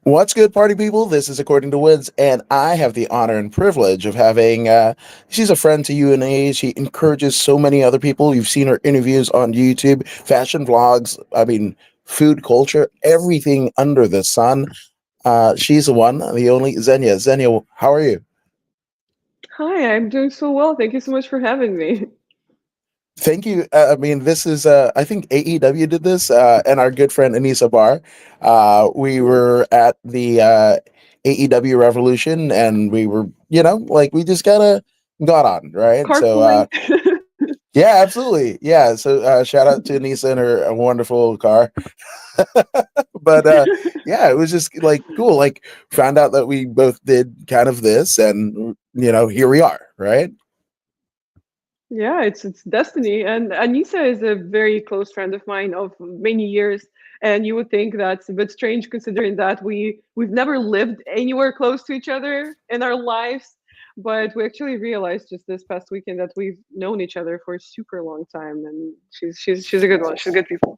What's good, party people? This is According to Woods, and I have the honor and privilege of having. She's a friend to you and A. She encourages so many other people. You've seen her interviews on YouTube, fashion vlogs. I mean, food culture, everything under the sun. She's the one, the only Xenia. Xenia, how are you? Hi, I'm doing so well. Thank you so much for having me. Thank you. I mean, this is, I think AEW did this, and our good friend Anissa Barr. We Yeah. were at the AEW Revolution, and we were, like we just kind of got on, right? So, Carpooling. yeah, absolutely. Yeah. So, shout out to Anissa and her wonderful car. But, yeah, it was just like cool. Like, found out that we both did kind of this, and, here we are, right? Yeah, it's destiny. And Anissa is a very close friend of mine of many years. And you would think that's a bit strange considering that we've never lived anywhere close to each other in our lives. But we actually realized just this past weekend that we've known each other for a super long time. And she's a good one. She's good people.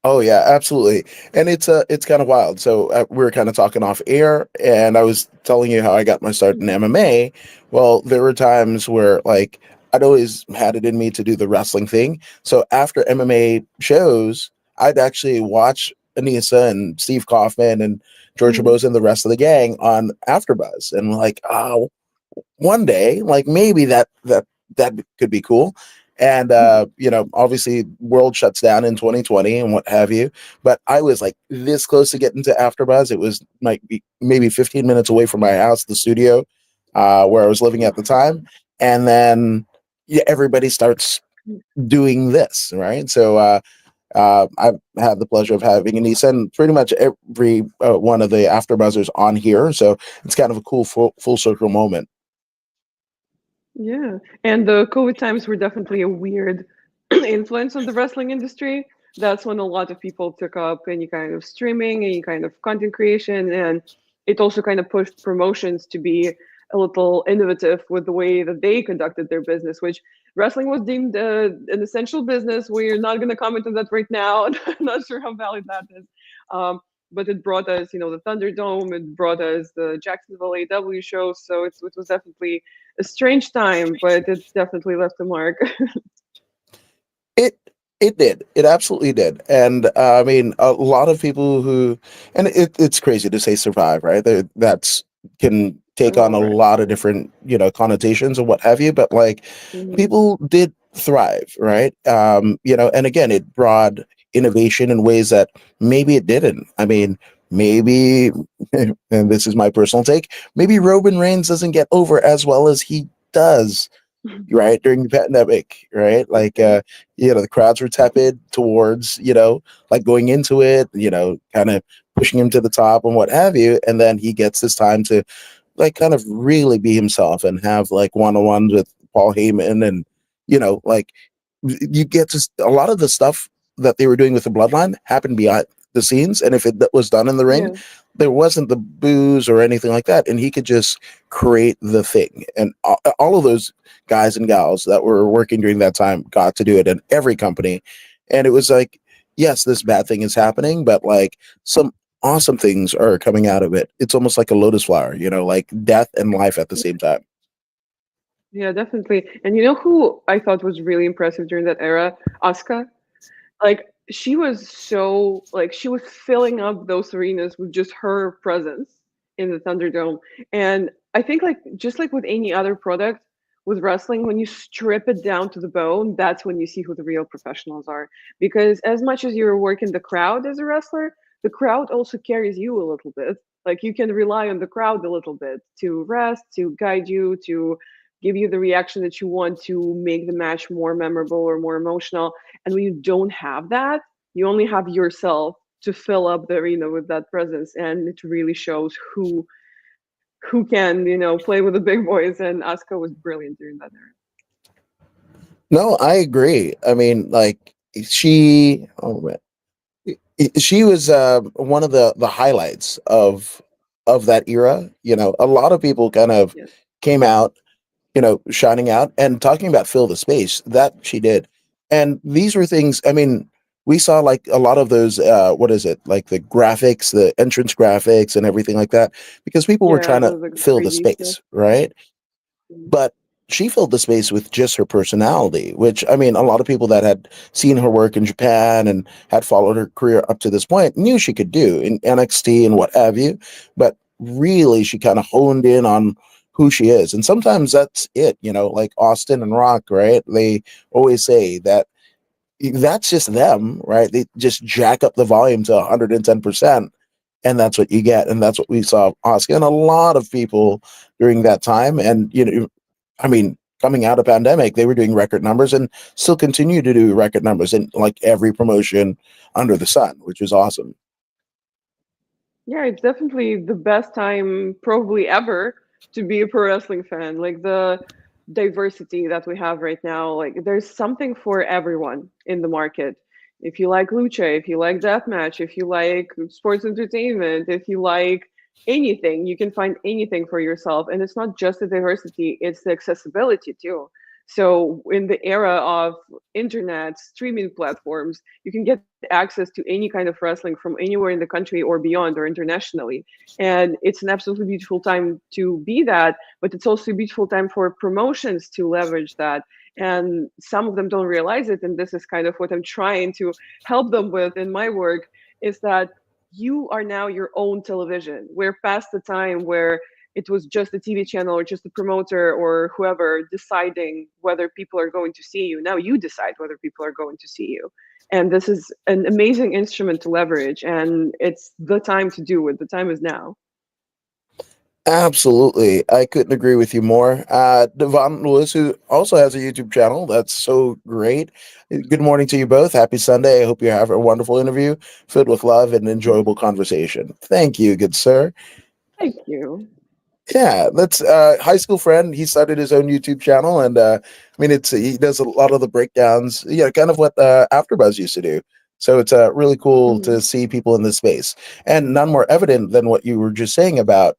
Oh yeah, absolutely. And it's kind of wild. So we were kind of talking off air, and I was telling you how I got my start in Mhm. MMA. Well, there were times where like I'd always had it in me to do the wrestling thing. So after MMA shows, I'd actually watch Anissa and Steve Kaufman and George Mhm. Ramos and the rest of the gang on AfterBuzz, and like, oh, one day, like maybe that could be cool. And obviously world shuts down in 2020 and what have you. But I was like this close to getting to AfterBuzz. It was like maybe 15 minutes away from my house, the studio, where I was living at the time. And then yeah, everybody starts doing this, right? So I've had the pleasure of having Anissa and pretty much every one of the AfterBuzzers on here. So it's kind of a cool full circle moment. Yeah, and the COVID times were definitely a weird influence on the wrestling industry. That's when a lot of people took up any kind of streaming, any kind of content creation, and it also kind of pushed promotions to be a little innovative with the way that they conducted their business, which wrestling was deemed an essential business. We're not going to comment on that right now. I'm not sure how valid that is. But it brought us, the Thunderdome. It brought us the Jacksonville AW show. So it was definitely a strange time, but it definitely left a mark. It it did. It absolutely did. And I mean, a lot of people who, and it's crazy to say survive, right? That's can take on Oh, a right. lot of different connotations and what have you. But like, Hmm. people did thrive, right? And again, it brought innovation in ways that maybe it didn't. I mean, maybe, and this is my personal take, maybe Roman Reigns doesn't get over as well as he does, right, during the pandemic, right? Like Okay. the crowds were tepid towards, like going into it, kind of pushing him to the top and what have you. And then he gets this time to like kind of really be himself and have like one-on-ones with Paul Heyman. And like you get to a lot of the stuff that they were doing with the bloodline happened behind the scenes, and if it was done in the ring, Yeah. there wasn't the booze or anything like that, and he could just create the thing. And all of those guys and gals that were working during that time got to do it in every company. And it was like, yes, this bad thing is happening, but like some awesome things are coming out of it. It's almost like a lotus flower, like death and life at the same time. Yeah, definitely. And you know who I thought was really impressive during that era? Asuka. Like she was filling up those arenas with just her presence in the Thunderdome. And I think like just like with any other product with wrestling, when you strip it down to the bone, that's when you see who the real professionals are. Because as much as you're working the crowd as a wrestler, the crowd also carries you a little bit. Like you can rely on the crowd a little bit to rest, to guide you, to give you the reaction that you want to make the match more memorable or more emotional. And when you don't have that, you only have yourself to fill up the arena with that presence, and it really shows who can play with the big boys. And Asuka was brilliant during that era. No, I agree. I mean, like oh man, she was one of the highlights of that era. A lot of people kind of Yes. came out, shining out and talking about fill the space that she did. And these were things. I mean, we saw like a lot of those what is it, like the graphics, the entrance graphics and everything like that, because people were Yeah, trying to the fill the 3D stuff. space, right? Mm. But she filled the space with just her personality, which I mean, a lot of people that had seen her work in Japan and had followed her career up to this point knew she could do in NXT and what have you. But really, she kind of honed in on who she is. And sometimes that's it, like Austin and Rock, right? They always say that that's just them, right? They just jack up the volume to 110%, and that's what you get. And that's what we saw Oscar and a lot of people during that time. And I mean, coming out of pandemic, they were doing record numbers and still continue to do record numbers in like every promotion under the sun, which is awesome. Yeah, it's definitely the best time probably ever to be a pro wrestling fan. Like the diversity that we have right now, like there's something for everyone in the market. If you like lucha, if you like deathmatch, if you like sports entertainment, if you like anything, you can find anything for yourself. And it's not just the diversity, it's the accessibility too. So in the era of internet streaming platforms, you can get access to any kind of wrestling from anywhere in the country or beyond or internationally. And it's an absolutely beautiful time to be that, but it's also a beautiful time for promotions to leverage that. And some of them don't realize it. And this is kind of what I'm trying to help them with in my work, is that you are now your own television. We're past the time where it was just a TV channel or just a promoter or whoever deciding whether people are going to see you. Now you decide whether people are going to see you. And this is an amazing instrument to leverage. And it's the time to do it. The time is now. Absolutely. I couldn't agree with you more. Devon Lewis, who also has a YouTube channel. That's so great. Good morning to you both. Happy Sunday. I hope you have a wonderful interview filled with love and enjoyable conversation. Thank you, good sir. Thank you. Yeah, that's high school friend. He started his own YouTube channel, and I mean, it's he does a lot of the breakdowns. Yeah, kind of what AfterBuzz used to do. So it's really cool Mhm. to see people in this space, and none more evident than what you were just saying about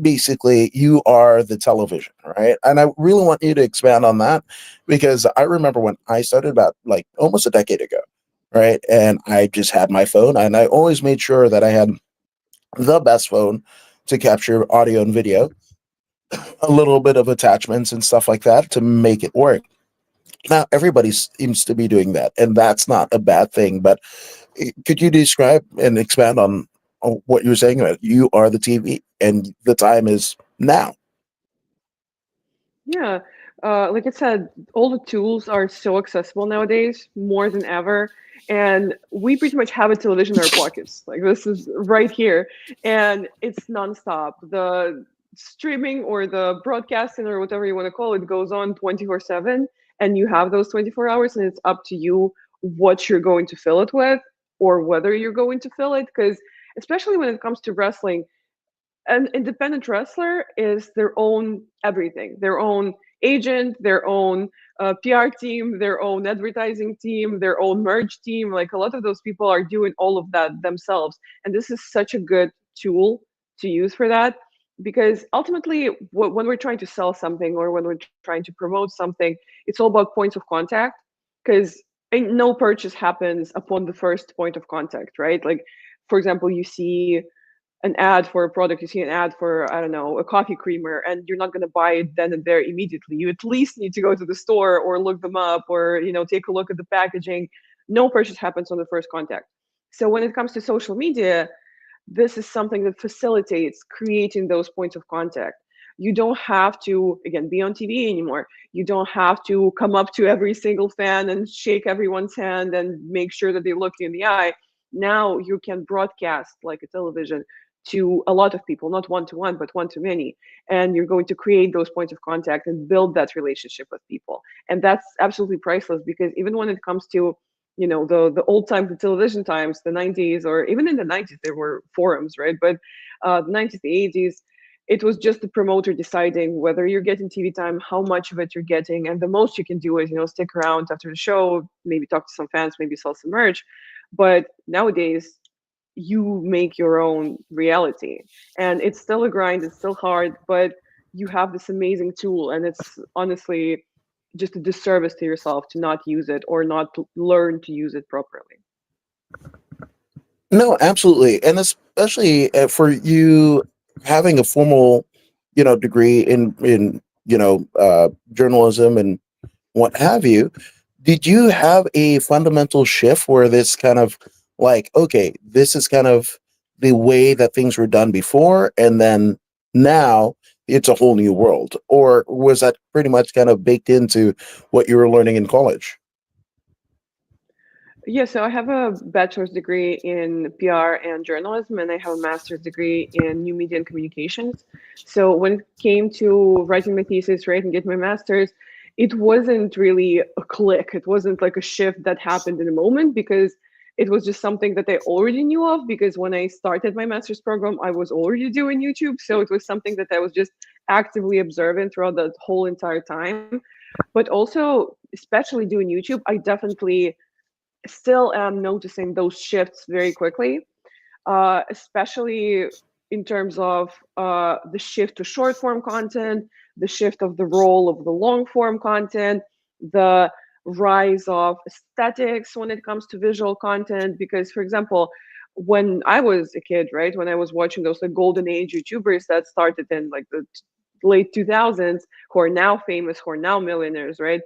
basically you are the television, right? And I really want you to expand on that because I remember when I started about like almost a decade ago, right? And I just had my phone, and I always made sure that I had the best phone to capture audio and video, a little bit of attachments and stuff like that to make it work. Now everybody seems to be doing that, and that's not a bad thing. But could you describe and expand on what you were saying about you are the TV and the time is now? Yeah. Like I said, all the tools are so accessible nowadays, more than ever. And we pretty much have a television in our pockets. Like this is right here. And it's nonstop. The streaming or the broadcasting or whatever you want to call it goes on 24/7. And you have those 24 hours, and it's up to you what you're going to fill it with or whether you're going to fill it. Because especially when it comes to wrestling, an independent wrestler is their own everything, their own agent, their own PR team, their own advertising team, their own merch team. Like a lot of those people are doing all of that themselves. And this is such a good tool to use for that because ultimately, when we're trying to sell something or when we're trying to promote something, it's all about points of contact because no purchase happens upon the first point of contact, right? Like, for example, you see an ad for a product, you see an ad for, I don't know, a coffee creamer, and you're not going to buy it then and there immediately. You at least need to go to the store or look them up or, take a look at the packaging. No purchase happens on the first contact. So when it comes to social media, this is something that facilitates creating those points of contact. You don't have to, again, be on TV anymore. You don't have to come up to every single fan and shake everyone's hand and make sure that they look you in the eye. Now you can broadcast like a television to a lot of people, not one to one, but one to many. And you're going to create those points of contact and build that relationship with people. And that's absolutely priceless because even when it comes to the old times, the television times, the 90s, or even in the 90s there were forums, right? But the 90s, the 80s, it was just the promoter deciding whether you're getting TV time, how much of it you're getting, and the most you can do is stick around after the show, maybe talk to some fans, maybe sell some merch. But nowadays you make your own reality, and it's still a grind, it's still hard, but you have this amazing tool, and it's honestly just a disservice to yourself to not use it or not to learn to use it properly. No, absolutely, and especially for you having a formal, degree in journalism and what have you. Did you have a fundamental shift where this kind of like, okay, this is kind of the way that things were done before, and then now it's a whole new world, or was that pretty much kind of baked into what you were learning in college? Yeah, so I have a bachelor's degree in PR and journalism, and I have a master's degree in new media and communications. So when it came to writing my thesis, right, and get my master's, it wasn't really a click. It wasn't like a shift that happened in a moment because it was just something that I already knew of. Because when I started my master's program, I was already doing YouTube. So it was something that I was just actively observing throughout the whole entire time. But also, especially doing YouTube, I definitely still am noticing those shifts very quickly, especially in terms of the shift to short form content, the shift of the role of the long form content, the rise of aesthetics when it comes to visual content. Because, for example, when I was a kid, right, when I was watching those like golden age YouTubers that started in like the late 2000s, who are now famous, who are now millionaires, right?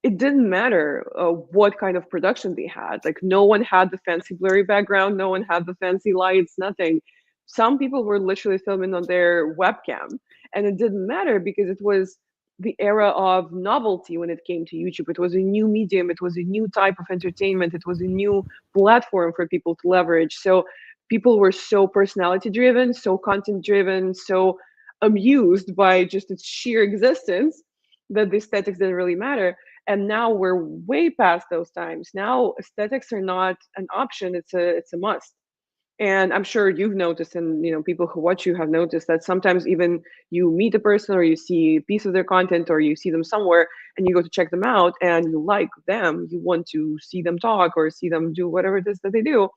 It didn't matter what kind of production they had. Like no one had the fancy blurry background, no one had the fancy lights, nothing. Some people were literally filming on their webcam, and it didn't matter because it was the era of novelty when it came to YouTube. It was a new medium, it was a new type of entertainment, it was a new platform for people to leverage. So people were so personality driven, so content driven, so amused by just its sheer existence that the aesthetics didn't really matter. And now we're way past those times. Now aesthetics are not an option, it's a must. And I'm sure you've noticed, and people who watch you have noticed that sometimes even you meet a person or you see a piece of their content or you see them somewhere and you go to check them out and you like them, you want to see them talk or see them do whatever it is that they do,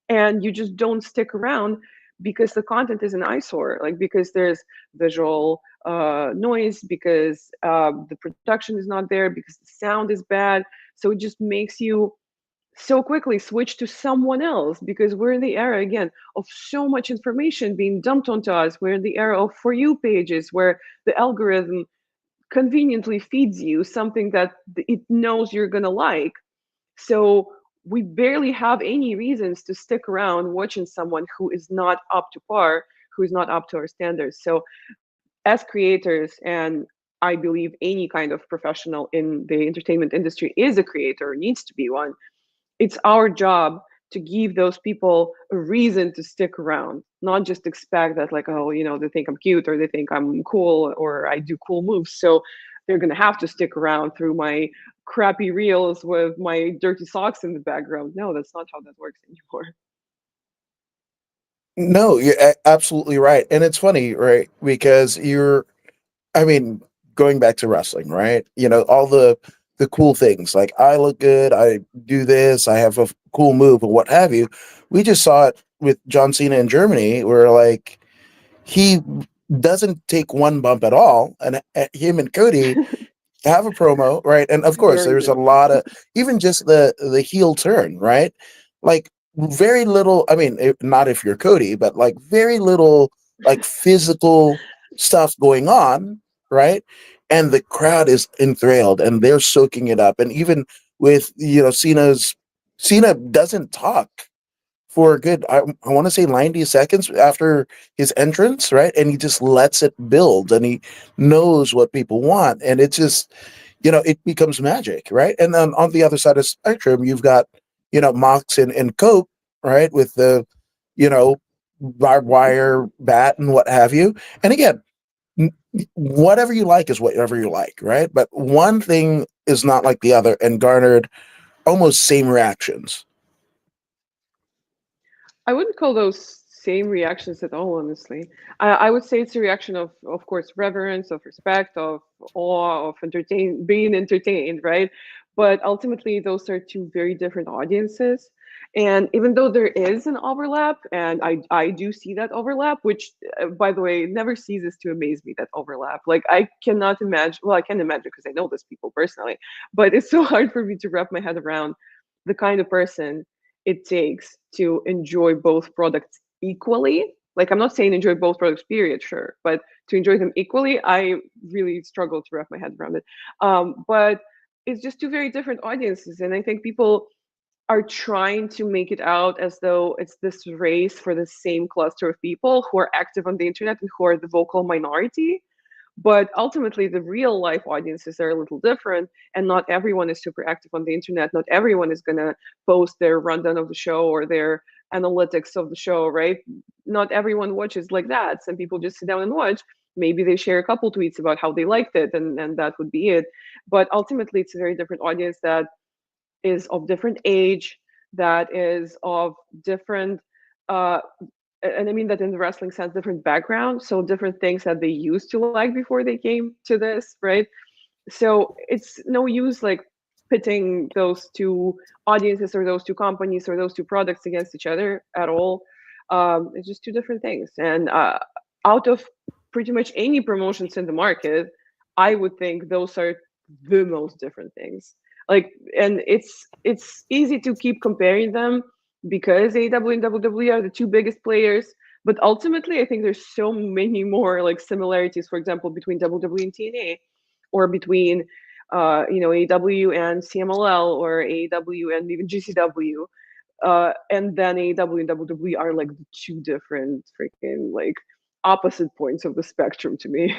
and you just don't stick around because the content is an eyesore, like because there's visual noise, because the production is not there, because the sound is bad. So it just makes you so quickly switch to someone else because we're in the era again of so much information being dumped onto us. We're in the era of for you pages where the algorithm conveniently feeds you something that it knows you're going to like. So we barely have any reasons to stick around watching someone who is not up to par, who is not up to our standards. So as creators, and I believe any kind of professional in the entertainment industry is a creator, needs to be one. It's our job to give those people a reason to stick around, not just expect that like, oh, they think I'm cute or they think I'm cool or I do cool moves. So they're going to have to stick around through my crappy reels with my dirty socks in the background. No, that's not how that works anymore. No, you're absolutely right, and it's funny, right? Because I mean, going back to wrestling, right? All the cool things like I look good, I do this, I have a cool move, or what have you. We just saw it with John Cena in Germany, where like he doesn't take one bump at all, and him and Cody have a promo, right? And of course, Very there's a good. lot of even just the heel turn, right? Like very little. I mean, not if you're Cody, but like very little like physical stuff going on, right? And the crowd is enthralled and they're soaking it up. And even with Cena doesn't talk for a good I want to say 90 seconds after his entrance, right? And he just lets it build and he knows what people want. And it just, it becomes magic, right? And then on the other side of the spectrum, you've got, Mox and Cope, right? With the, you know, barbed wire bat and what have you. And again, whatever you like is whatever you like, right? But one thing is not like the other and garnered almost same reactions. I wouldn't call those same reactions at all, honestly. I would say it's a reaction of course, reverence, of respect, of awe, of being entertained, right? But ultimately, those are two very different audiences. And even though there is an overlap, and I do see that overlap, which, by the way, never ceases to amaze me, that overlap. Like, I cannot imagine, well, I can imagine because I know those people personally, but it's so hard for me to wrap my head around the kind of person it takes to enjoy both products equally. Like, I'm not saying enjoy both products, period, sure, but to enjoy them equally, I really struggle to wrap my head around it. But it's just two very different audiences, and I think people are trying to make it out as though it's this race for the same cluster of people who are active on the internet and who are the vocal minority. But ultimately, the real life audiences are a little different, and not everyone is super active on the internet. Not everyone is going to post their rundown of the show or their analytics of the show, right? Not everyone watches like that. Some people just sit down and watch. Maybe they share a couple tweets about how they liked it, and that would be it. But ultimately, it's a very different audience that is of different age, that is of different uh, and I mean that in the wrestling sense, different background, so different things that they used to like before they came to this, right? So it's no use like pitting those two audiences or those two companies or those two products against each other at all. It's just two different things. And out of pretty much any promotions in the market, I would think those are the most different things. Like, and it's easy to keep comparing them because AEW and WWE are the two biggest players. But ultimately, I think there's so many more like similarities, for example, between WWE and TNA, or between AEW and CMLL, or AEW and even GCW. And then AEW and WWE are like the two different freaking like opposite points of the spectrum to me.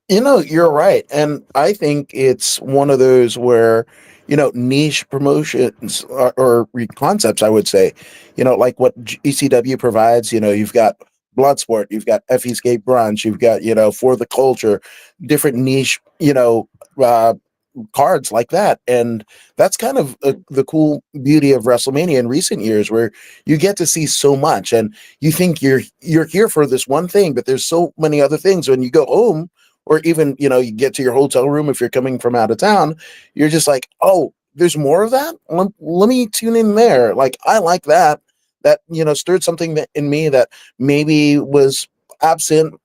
You're right. And I think it's one of those where, niche promotions or concepts, I would say, like what ECW provides, you've got Bloodsport, you've got F Escape Brunch, you've got, For the Culture, different niche, cards like that. And that's kind of the cool beauty of WrestleMania in recent years, where you get to see so much and you think you're here for this one thing, but there's so many other things. When you go home, or even, you get to your hotel room if you're coming from out of town, you're just like, oh, there's more of that. Let me tune in there. Like, I like that. That, stirred something in me that maybe was absent,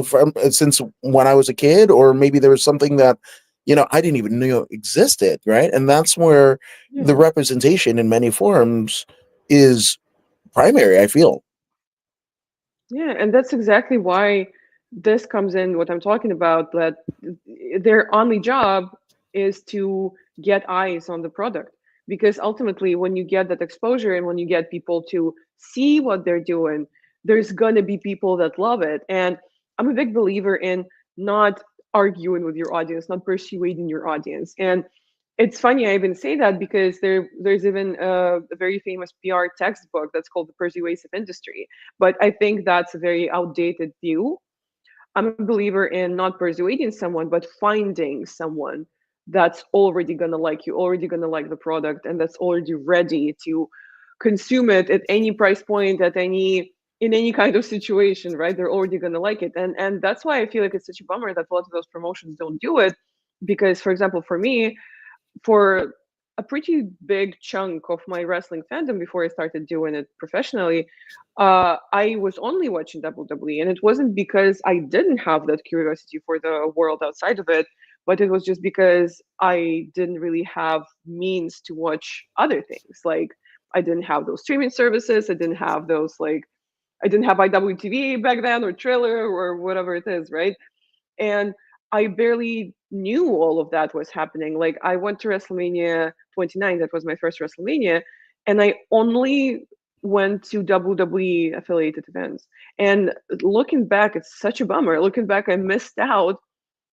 from since when I was a kid, or maybe there was something that, I didn't even know existed, right? And that's where the Yeah. representation in many forms is primary, I feel. Yeah, and that's exactly why this comes in what I'm talking about, that their only job is to get eyes on the product. Because ultimately, when you get that exposure and when you get people to see what they're doing, there's going to be people that love it. And I'm a big believer in not arguing with your audience, not persuading your audience. And it's funny I even say that because there's even a very famous PR textbook that's called The Persuasive Industry. But I think that's a very outdated view. I'm a believer in not persuading someone, but finding someone that's already gonna like you, already gonna like the product, and that's already ready to consume it at any price point, at any in any kind of situation, right? They're already gonna like it. And that's why I feel like it's such a bummer that a lot of those promotions don't do it. Because, for example, for me, for a pretty big chunk of my wrestling fandom before I started doing it professionally, I was only watching WWE, and it wasn't because I didn't have that curiosity for the world outside of it, but it was just because I didn't really have means to watch other things. Like, I didn't have those streaming services. I didn't have those like I didn't have IWTV back then, or Triller, or whatever it is, right? And I barely knew all of that was happening. Like, I went to WrestleMania 29, that was my first WrestleMania, and I only went to WWE affiliated events. And looking back, it's such a bummer. Looking back, I missed out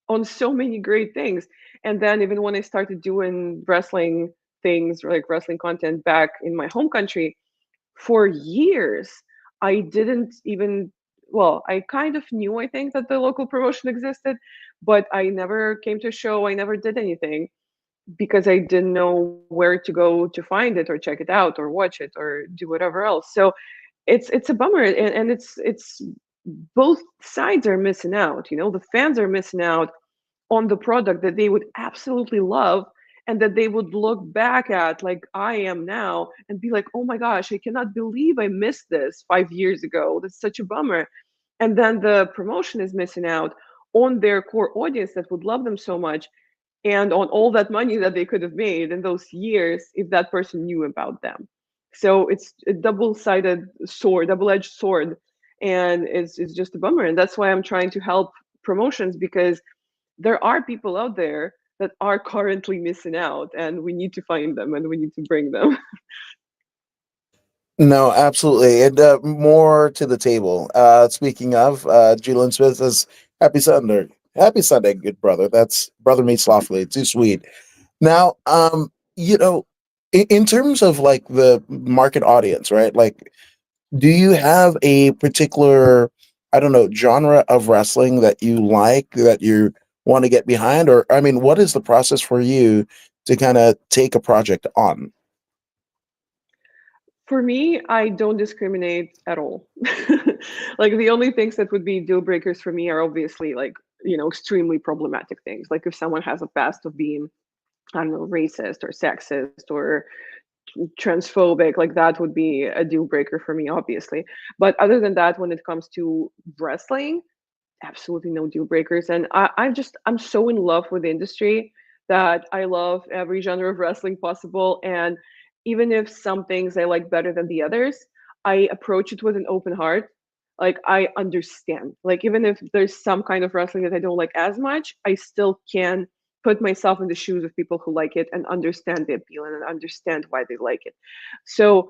on so many great things. And then even when I started doing wrestling things, like wrestling content back in my home country, for years, I didn't even, well, I kind of knew, I think, that the local promotion existed, but I never came to a show. I never did anything because I didn't know where to go to find it or check it out or watch it or do whatever else. So it's a bummer, and it's both sides are missing out. The fans are missing out on the product that they would absolutely love, and that they would look back at, like I am now, and be like, oh my gosh, I cannot believe I missed this 5 years ago. That's such a bummer. And then the promotion is missing out on their core audience that would love them so much, and on all that money that they could have made in those years if that person knew about them. So it's a double-sided sword, double-edged sword, and it's just a bummer. And that's why I'm trying to help promotions, because there are people out there that are currently missing out, and we need to find them and we need to bring them. No, absolutely. And more to the table. Speaking of, Julian Smith says, Happy Sunday. Happy Sunday, good brother. That's brother meets lawfully. Too sweet. Now, you know, in terms of like the market audience, right? Like, do you have a particular, I don't know, genre of wrestling that you like, that you want to get behind? Or, I mean, what is the process for you to kind of take a project on? For me, I don't discriminate at all. Like the only things that would be deal breakers for me are obviously like, extremely problematic things. Like if someone has a past of being, I don't know, racist or sexist or transphobic, like that would be a deal breaker for me, obviously. But other than that, when it comes to wrestling, absolutely no deal breakers. And I'm so in love with the industry that I love every genre of wrestling possible. And even if some things I like better than the others, I approach it with an open heart. Like I understand. Like even if there's some kind of wrestling that I don't like as much, I still can put myself in the shoes of people who like it and understand the appeal and understand why they like it. So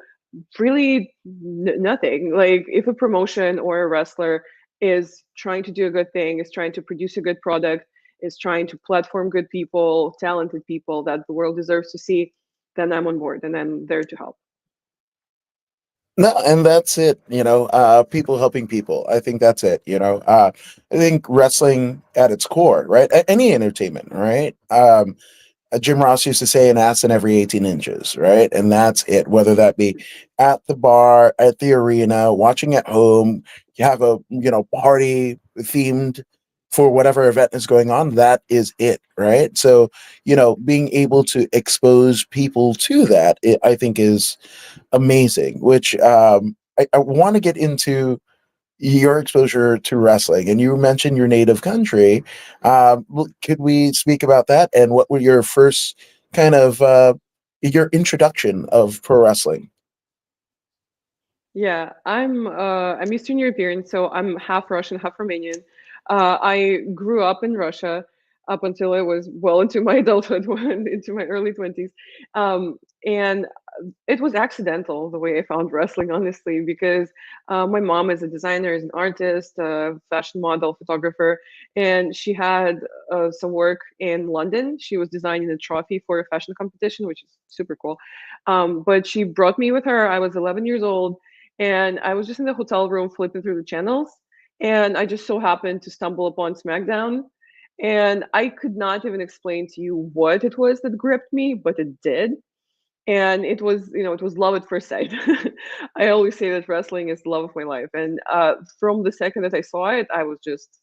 really nothing. Like if a promotion or a wrestler is trying to do a good thing, is trying to produce a good product, is trying to platform good people, talented people that the world deserves to see, then I'm on board and I'm there to help. No, and that's it, people helping people. I think that's it, I think wrestling at its core, right? Any entertainment, right? Jim Ross used to say an ass in every 18 inches, right? And that's it, whether that be at the bar, at the arena, watching at home, you have a, party themed for whatever event is going on, that is it, right? So, being able to expose people to that, I think is amazing, which I want to get into your exposure to wrestling. And you mentioned your native country. Could we speak about that? And what were your first kind of your introduction of pro wrestling? Yeah, I'm Eastern European, so I'm half Russian, half Romanian. I grew up in Russia up until I was well into my adulthood, into my early 20s. And it was accidental the way I found wrestling, honestly, because my mom is a designer, is an artist, a fashion model, photographer, and she had some work in London. She was designing a trophy for a fashion competition, which is super cool. But she brought me with her. I was 11 years old, and I was just in the hotel room flipping through the channels, and I just so happened to stumble upon SmackDown. And I could not even explain to you what it was that gripped me, but it did. And it was love at first sight. I always say that wrestling is the love of my life. And from the second that I saw it, I was just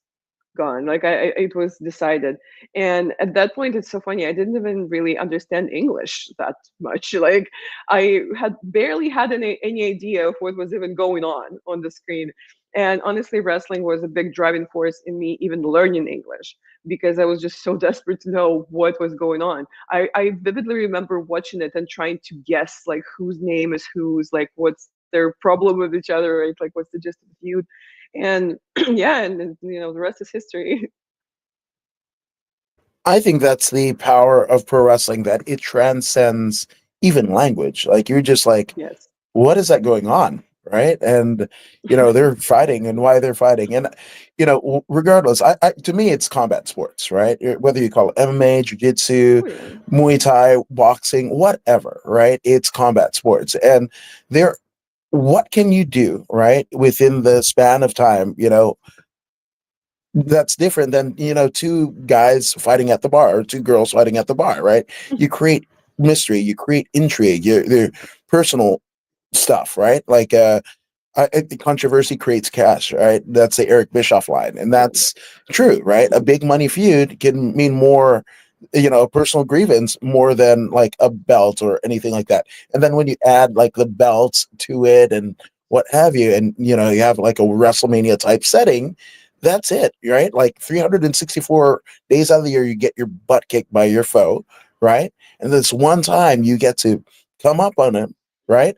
gone. Like it was decided. And at that point, it's so funny. I didn't even really understand English that much. Like I had barely had any idea of what was even going on the screen. And honestly, wrestling was a big driving force in me even learning English, because I was just so desperate to know what was going on. I vividly remember watching it and trying to guess like whose name is whose, like what's their problem with each other, right? Like what's the gist of the feud. And yeah, and the rest is history. I think that's the power of pro wrestling, that it transcends even language. Like you're just like, Yes. what is that going on, right? And they're fighting and why they're fighting. And regardless, I to me it's combat sports, right? Whether you call it MMA, jiu-jitsu, Oh yeah. Muay Thai, boxing, whatever, right? It's combat sports. And there, what can you do, right, within the span of time, that's different than two guys fighting at the bar or two girls fighting at the bar, right? You create mystery, you create intrigue, your personal stuff, right? Like the controversy creates cash, right? That's the Eric Bischoff line, and Totally. that's true, right? A big money feud can mean more, a personal grievance more than like a belt or anything like that. And then when you add like the belts to it and what have you, and you have like a WrestleMania type setting, that's it, right? Like 364 days out of the year, you get your butt kicked by your foe, right? And this one time you get to come up on him, right?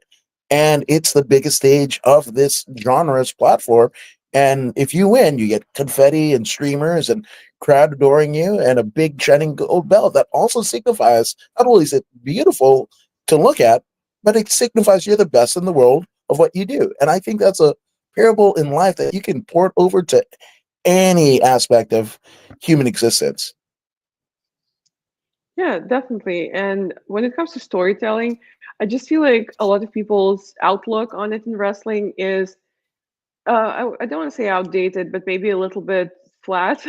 And it's the biggest stage of this genre's platform. And if you win, you get confetti and streamers and crowd adoring you and a big shining gold belt that also signifies not only is it beautiful to look at, but it signifies you're the best in the world of what you do. And I think that's a parable in life that you can port over to any aspect of human existence. Yeah, definitely. And when it comes to storytelling, I just feel like a lot of people's outlook on it in wrestling is I don't want to say outdated, but maybe a little bit flat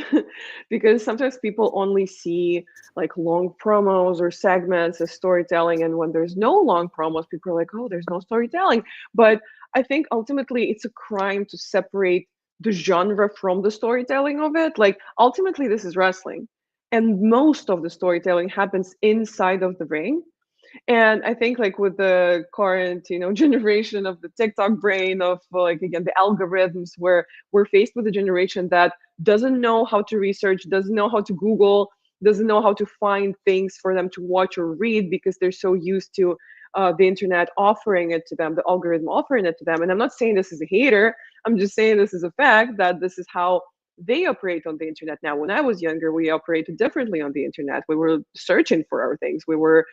because sometimes people only see like long promos or segments as storytelling. And when there's no long promos, people are like, oh, there's no storytelling. But I think ultimately it's a crime to separate the genre from the storytelling of it. Like, ultimately, this is wrestling. And most of the storytelling happens inside of the ring. And I think like with the current, generation of the TikTok brain of like again the algorithms, where we're faced with a generation that doesn't know how to research, doesn't know how to Google, doesn't know how to find things for them to watch or read because they're so used to the internet offering it to them, the algorithm offering it to them. And I'm not saying this is a hater. I'm just saying this is a fact that this is how they operate on the internet now. When I was younger, we operated differently on the internet. We were searching for our things. We were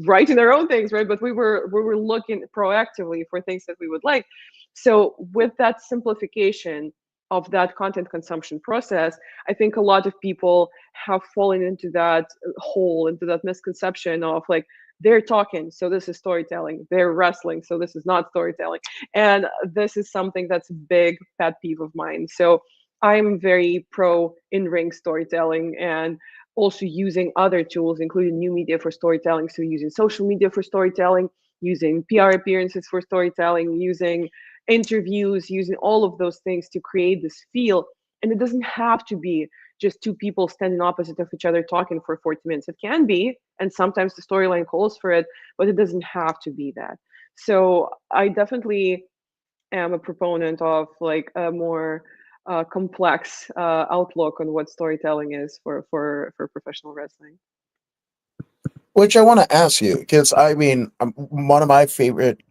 writing our own things, right? But we were looking proactively for things that we would like. So with that simplification of that content consumption process, I think a lot of people have fallen into that hole, into that misconception of like, they're talking, so this is storytelling. They're wrestling, so this is not storytelling. And this is something that's a big pet peeve of mine. So I'm very pro in-ring storytelling, and also using other tools, including new media for storytelling. So using social media for storytelling, using PR appearances for storytelling, using interviews, using all of those things to create this feel. And it doesn't have to be just two people standing opposite of each other talking for 40 minutes. It can be, and sometimes the storyline calls for it, but it doesn't have to be that. So I definitely am a proponent of like a more complex outlook on what storytelling is for professional wrestling. Which I want to ask you, because I mean, one of my favorite,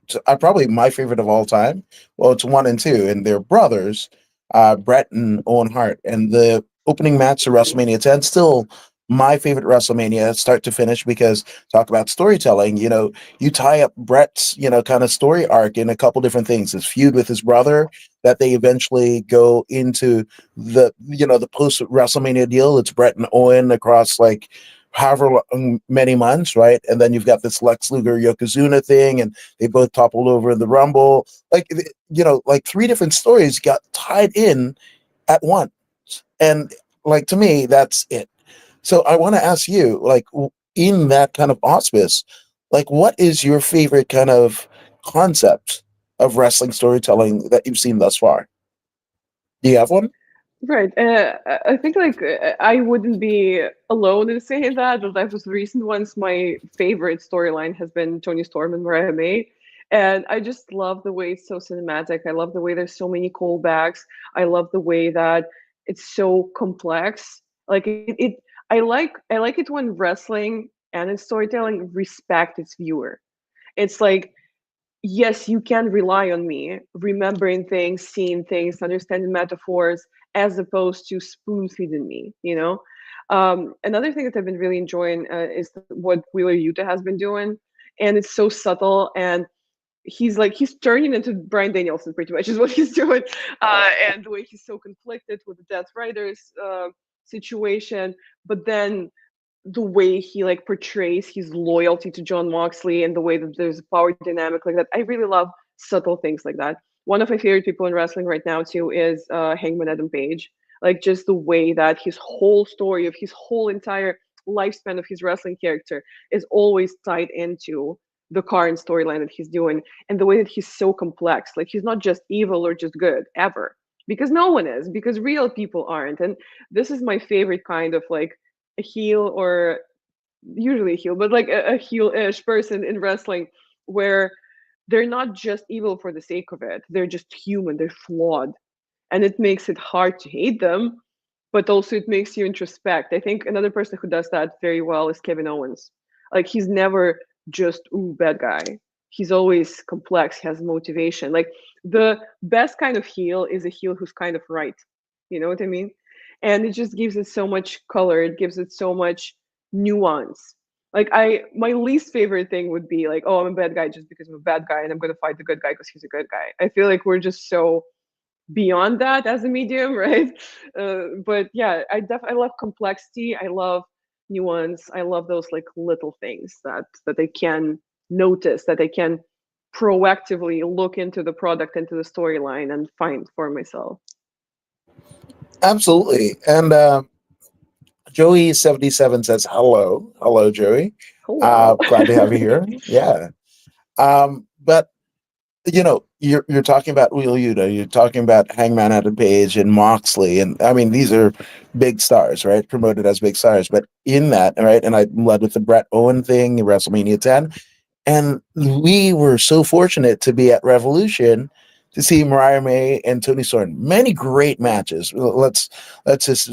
probably my favorite of all time. Well, it's one and two, and they're brothers, Brett and Owen Hart. And the opening match of WrestleMania 10, still my favorite WrestleMania, start to finish, because talk about storytelling, you tie up Brett's, kind of story arc in a couple different things. His feud with his brother, that they eventually go into the post WrestleMania deal. It's Brett and Owen across like however many months, right? And then you've got this Lex Luger Yokozuna thing, and they both toppled over in the Rumble. Like, like three different stories got tied in at once. And like, to me, that's it. So I want to ask you, like, in that kind of auspice, like, what is your favorite kind of concept of wrestling storytelling that you've seen thus far? Do you have one? Right. I think like I wouldn't be alone in saying that. But like with recent ones, my favorite storyline has been Tony Storm and Mariah May. And I just love the way it's so cinematic. I love the way there's so many callbacks. I love the way that it's so complex. Like I like it when wrestling and in storytelling respect its viewer. It's like, yes, you can rely on me remembering things, seeing things, understanding metaphors, as opposed to spoon feeding me. Another thing that I've been really enjoying is what Wheeler Yuta has been doing, and it's so subtle, and he's turning into Brian Danielson pretty much is what he's doing, and the way he's so conflicted with the Death Riders situation, but then the way he like portrays his loyalty to John Moxley and the way that there's a power dynamic like that. I really love subtle things like that. One of my favorite people in wrestling right now too is Hangman Adam Page. Like just the way that his whole story of his whole entire lifespan of his wrestling character is always tied into the current storyline that he's doing, and the way that he's so complex. Like he's not just evil or just good ever, because no one is, because real people aren't. And this is my favorite kind of like a heel, or usually a heel, but like a heel-ish person in wrestling, where they're not just evil for the sake of it. They're just human. They're flawed. and it makes it hard to hate them, but also it makes you introspect. I think another person who does that very well is Kevin Owens. Like he's never just ooh bad guy. He's always complex, has motivation. Like the best kind of heel is a heel who's kind of right. You know what I mean? And it just gives it so much color. It gives it so much nuance. Like my least favorite thing would be like, oh, I'm a bad guy just because I'm a bad guy and I'm gonna fight the good guy because he's a good guy. I feel like we're just so beyond that as a medium, right? But yeah, I love complexity. I love nuance. I love those like little things that I can notice, that I can proactively look into the product, into the storyline, and find for myself. Absolutely. And Joey77 says hello. Hello, Joey. Hello. Glad to have you here. Yeah. But you're talking about Wheel Yuta, you're talking about Hangman Adam Page and Moxley, and I mean these are big stars, right? Promoted as big stars, but in that, right? And I led with the Bret Owen thing, WrestleMania 10, and we were so fortunate to be at Revolution to see Mariah May and Tony Storm. Many great matches. Let's just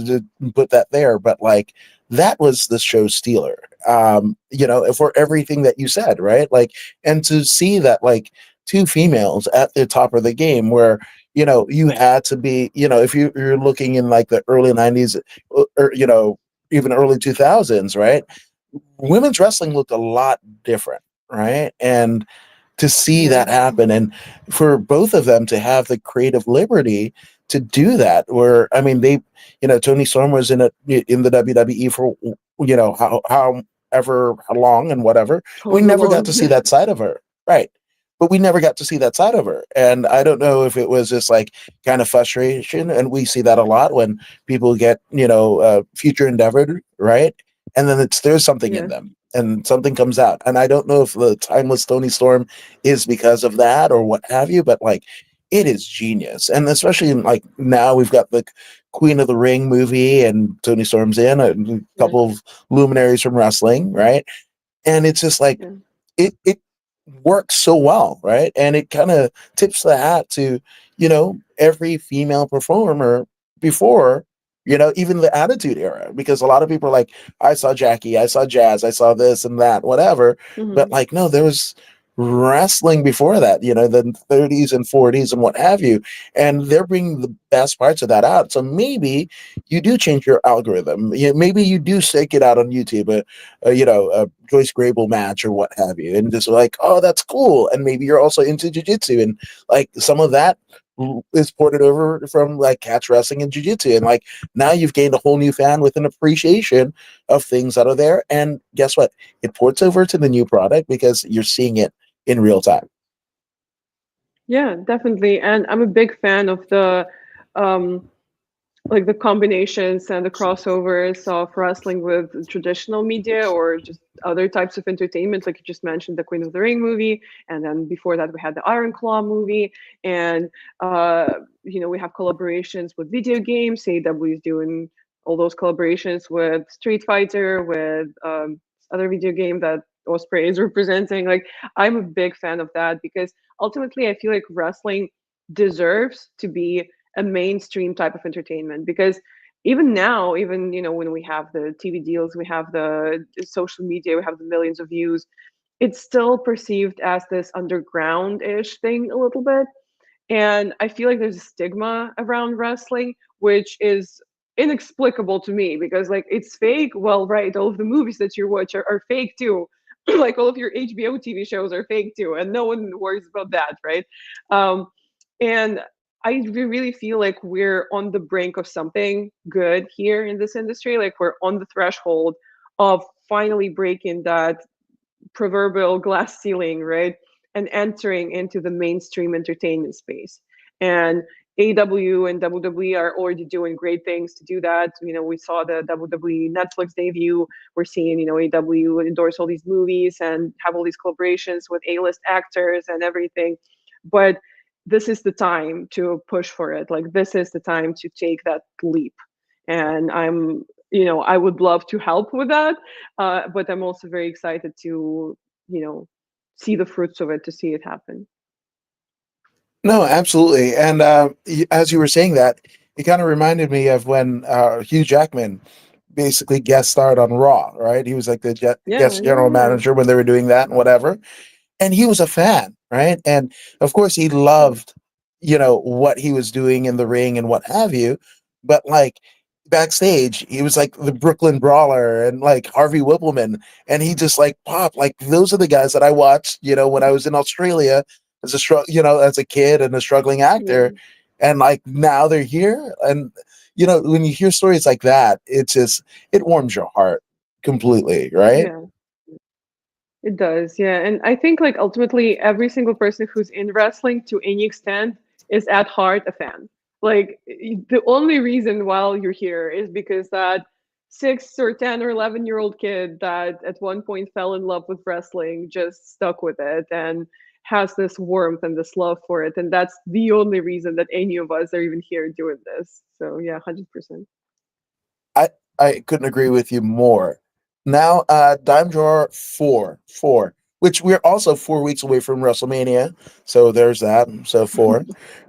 put that there. But like that was the show stealer. For everything that you said, right? Like, and to see that like two females at the top of the game where you had to be, if you're looking in like the early 90s or even early 2000s, right? Women's wrestling looked a lot different, right? And to see Yeah. that happen and for both of them to have the creative liberty to do that, where I mean they, Tony Storm was in the WWE for however long and whatever. We However never got long. to see that side of her, right? But we never got to see that side of her, and I don't know if it was just like kind of frustration, and we see that a lot when people get future endeavored, right? And then there's something in Yeah. them and something comes out. And I don't know if the timeless Tony Storm is because of that or what have you, but like it is genius. And especially in like now we've got the Queen of the Ring movie and Tony Storm's in a Yeah. couple of luminaries from wrestling, right? And it's just like Yeah. it works so well, right? And it kind of tips the hat to, every female performer before, even the Attitude Era, because a lot of people are like, I saw Jackie, I saw Jazz, I saw this and that, whatever. But Hmm. like, no, there was wrestling before that, the 30s and 40s and what have you. And they're bringing the best parts of that out. So maybe you do change your algorithm. Maybe you do stake it out on YouTube, a Joyce Grable match or what have you, and just like, oh, that's cool. And maybe you're also into jujitsu, and like some of that is ported over from like catch wrestling and jujitsu, and like now you've gained a whole new fan with an appreciation of things that are there. And guess what? It ports over to the new product because you're seeing it in real time. Yeah, definitely. And I'm a big fan of the um like the combinations and the crossovers of wrestling with traditional media or just other types of entertainment, like you just mentioned the Queen of the Ring movie, and then before that we had the Iron Claw movie, and we have collaborations with video games. AEW is doing all those collaborations with Street Fighter, with other video game that Osprey is representing. Like I'm a big fan of that because ultimately I feel like wrestling deserves to be a mainstream type of entertainment, because even now, even when we have the TV deals, we have the social media, we have the millions of views, it's still perceived as this underground-ish thing a little bit. And I feel like there's a stigma around wrestling, which is inexplicable to me because like it's fake. Well, right, all of the movies that you watch are fake too. Like all of your HBO TV shows are fake too, and no one worries about that, right? um, and really feel like we're on the brink of something good here in this industry. Like we're on the threshold of finally breaking that proverbial glass ceiling, right? And entering into the mainstream entertainment space. And AW and WWE are already doing great things to do that. We saw the WWE Netflix debut. We're seeing, AW endorse all these movies and have all these collaborations with A-list actors and everything. But this is the time to push for it. Like this is the time to take that leap. And I would love to help with that, but I'm also very excited to, you know, see the fruits of it, to see it happen. No, absolutely. And as you were saying that, it kind of reminded me of when Hugh Jackman basically guest starred on Raw, right? He was like the Yeah, guest yeah, general yeah. manager when they were doing that and whatever. And he was a fan, right? And of course, he loved, what he was doing in the ring and what have you. But like backstage, he was like the Brooklyn Brawler and like Harvey Whippleman, and he just like popped. Like those are the guys that I watched, when I was in Australia as as a kid and a struggling Yeah, actor, and like now they're here, and when you hear stories like that, it warms your heart completely, right? yeah. It does, yeah. And I think like ultimately every single person who's in wrestling to any extent is at heart a fan. Like the only reason why you're here is because that 6 or 10 or 11-year-old kid that at one point fell in love with wrestling just stuck with it and has this warmth and this love for it. And that's the only reason that any of us are even here doing this. So yeah, 100%. I I couldn't agree with you more. Now, Dime Drawer four, which we're also 4 weeks away from WrestleMania, so there's that. So four,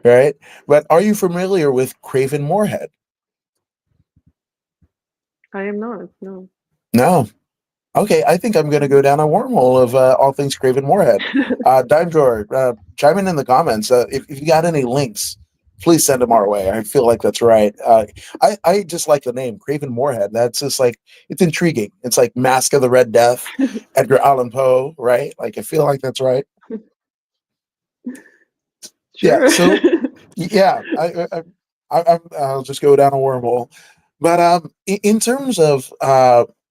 right? But are you familiar with Craven Moorhead? I am not, no. No. Okay, I think I'm going to go down a wormhole of all things Craven Moorhead. Dime Drawer, chime in the comments. If you got any links, please send them our way. I feel like that's right. I just like the name Craven Moorhead. That's just like it's intriguing. It's like Mask of the Red Death, Edgar Allan Poe, right? Like I feel like that's right. Yeah. Sure. So yeah, I'll just go down a wormhole. But in terms of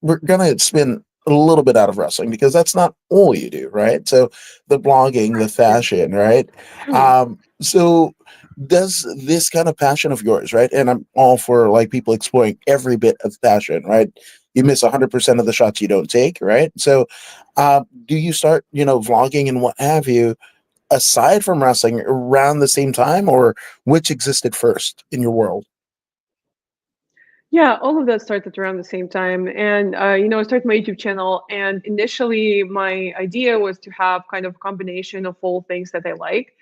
we're gonna spin a little bit out of wrestling because that's not all you do, right? So the blogging, the Yeah. fashion, right? So does this kind of passion of yours, right? And I'm all for like people exploring every bit of passion, right? You miss 100% of the shots you don't take, right? So, do you start, vlogging and what have you, aside from wrestling around the same time, or which existed first in your world? Yeah, all of that started around the same time. And, I started my YouTube channel. And initially, my idea was to have kind of a combination of all things that I like.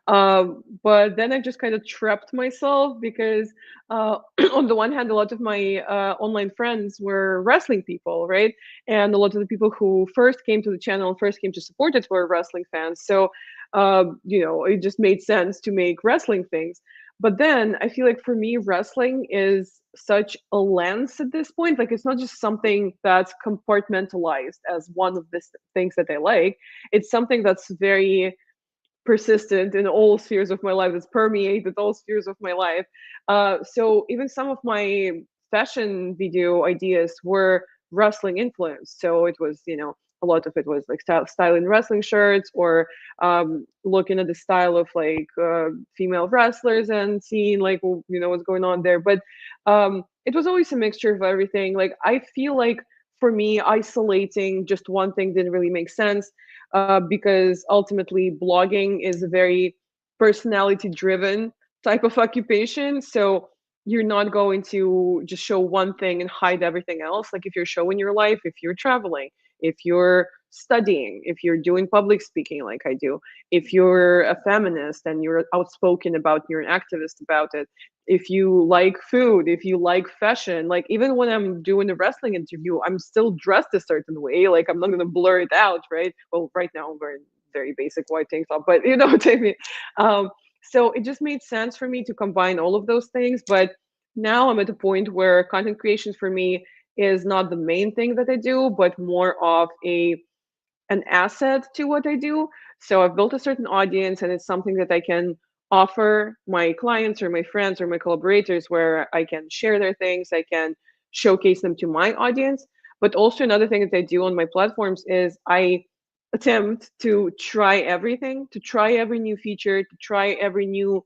But then I just kind of trapped myself because, on the one hand, a lot of my online friends were wrestling people, right? And a lot of the people who first came to the channel, first came to support it, were wrestling fans. So, it just made sense to make wrestling things. But then I feel like for me, wrestling is such a lens at this point. Like it's not just something that's compartmentalized as one of the things that I like. It's something that's very persistent in all spheres of my life. That's permeated all spheres of my life. So even some of my fashion video ideas were wrestling influenced. So it was, a lot of it was like styling wrestling shirts or looking at the style of like female wrestlers and seeing like what's going on there. But it was always a mixture of everything. Like I feel like for me, isolating just one thing didn't really make sense because ultimately blogging is a very personality driven type of occupation. So you're not going to just show one thing and hide everything else. Like if you're showing your life, if you're traveling, if you're studying, if you're doing public speaking like I do, if you're a feminist and you're outspoken about, you're an activist about it, if you like food, if you like fashion, like even when I'm doing a wrestling interview, I'm still dressed a certain way. Like I'm not gonna blur it out, right? Well, right now I'm wearing very basic white tank top, but you know what I mean. So it just made sense for me to combine all of those things. But now I'm at a point where content creation for me is not the main thing that I do, but more of an asset to what I do. So I've built a certain audience, and it's something that I can offer my clients or my friends or my collaborators where I can share their things, I can showcase them to my audience. But also, another thing that I do on my platforms is I attempt to try everything, to try every new feature, to try every new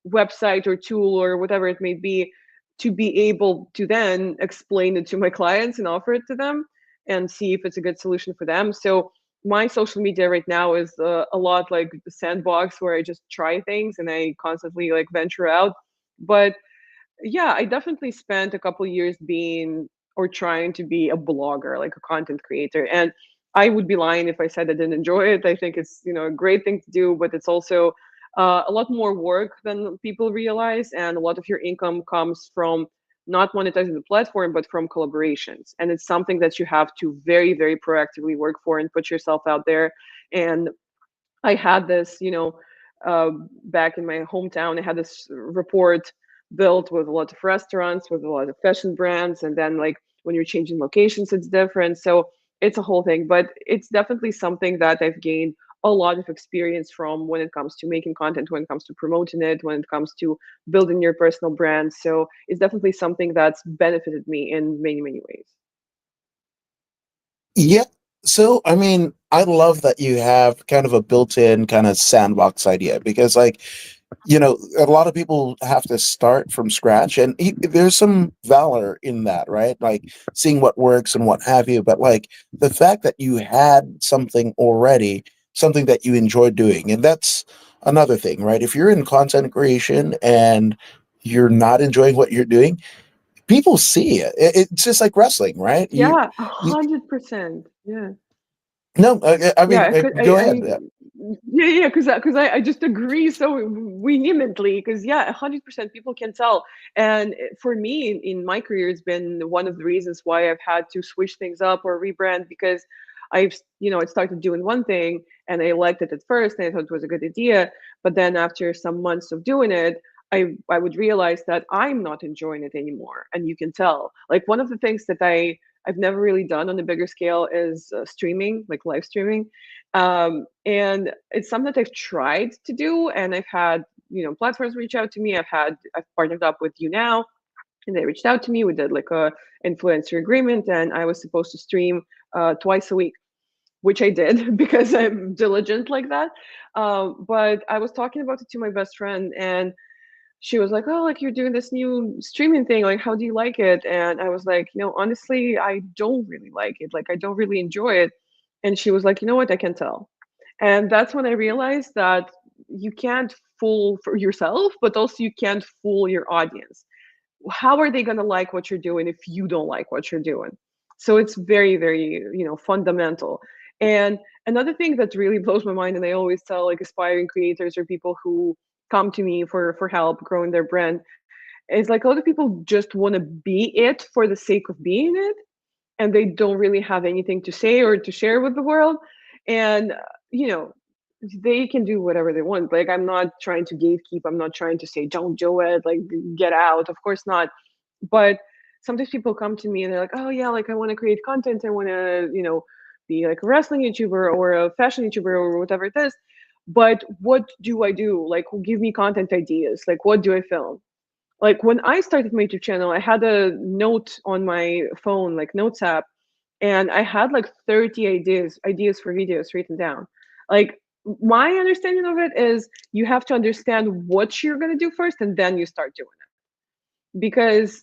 website or tool or whatever it may be, to be able to then explain it to my clients and offer it to them and see if it's a good solution for them. So my social media right now is a lot like the sandbox where I just try things and I constantly like venture out. But yeah, I definitely spent a couple years being or trying to be a blogger, like a content creator. And I would be lying if I said I didn't enjoy it. I think it's, a great thing to do, but it's also a lot more work than people realize, and a lot of your income comes from not monetizing the platform, but from collaborations. And it's something that you have to very, very proactively work for and put yourself out there. And I had this, back in my hometown, I had this report built with a lot of restaurants, with a lot of fashion brands, and then like when you're changing locations, it's different. So it's a whole thing, but it's definitely something that I've gained a lot of experience from when it comes to making content, when it comes to promoting it, when it comes to building your personal brand. So it's definitely something that's benefited me in many, many ways. Yeah. So, I mean, I love that you have kind of a built-in kind of sandbox idea because, like, a lot of people have to start from scratch, and there's some valor in that, right? Like seeing what works and what have you. But like the fact that you had something already, something that you enjoyed doing, and that's another thing, right? If you're in content creation and you're not enjoying what you're doing, people see it. It's just like wrestling, right? Yeah, You 100%. Yeah. no, I Yeah, mean, I could. go I ahead. mean, yeah, because I just agree so vehemently. Because yeah, 100% people can tell. And for me, in my career, it's been one of the reasons why I've had to switch things up or rebrand because I started doing one thing and I liked it at first and I thought it was a good idea, but then after some months of doing it, I would realize that I'm not enjoying it anymore, and you can tell. Like one of the things that I've never really done on a bigger scale is streaming, like live streaming. And it's something that I've tried to do, and I've had platforms reach out to me. I've partnered up with You Now, and they reached out to me. We did like a influencer agreement, and I was supposed to stream twice a week, which I did because I'm diligent like that. But I was talking about it to my best friend, and she was like, "Oh, like you're doing this new streaming thing. Like, how do you like it?" And I was like, honestly, I don't really like it. Like, I don't really enjoy it. And she was like, "You know what? I can tell." And that's when I realized that you can't fool for yourself, but also you can't fool your audience. How are they going to like what you're doing if you don't like what you're doing? So it's very, very, fundamental. And another thing that really blows my mind, and I always tell like aspiring creators or people who come to me for help growing their brand, is like a lot of people just want to be it for the sake of being it, and they don't really have anything to say or to share with the world. And you know they can do whatever they want. Like, I'm not trying to gatekeep, I'm not trying to say don't do it, like get out, of course not. But sometimes people come to me and they're like, oh yeah, like I want to create content, I want to be like a wrestling YouTuber or a fashion YouTuber or whatever it is, but what do I do? Like, give me content ideas, like what do I film? Like when I started my YouTube channel, I had a note on my phone, like notes app, and I had like 30 ideas for videos written down. Like, my understanding of it is you have to understand what you're going to do first and then you start doing it, because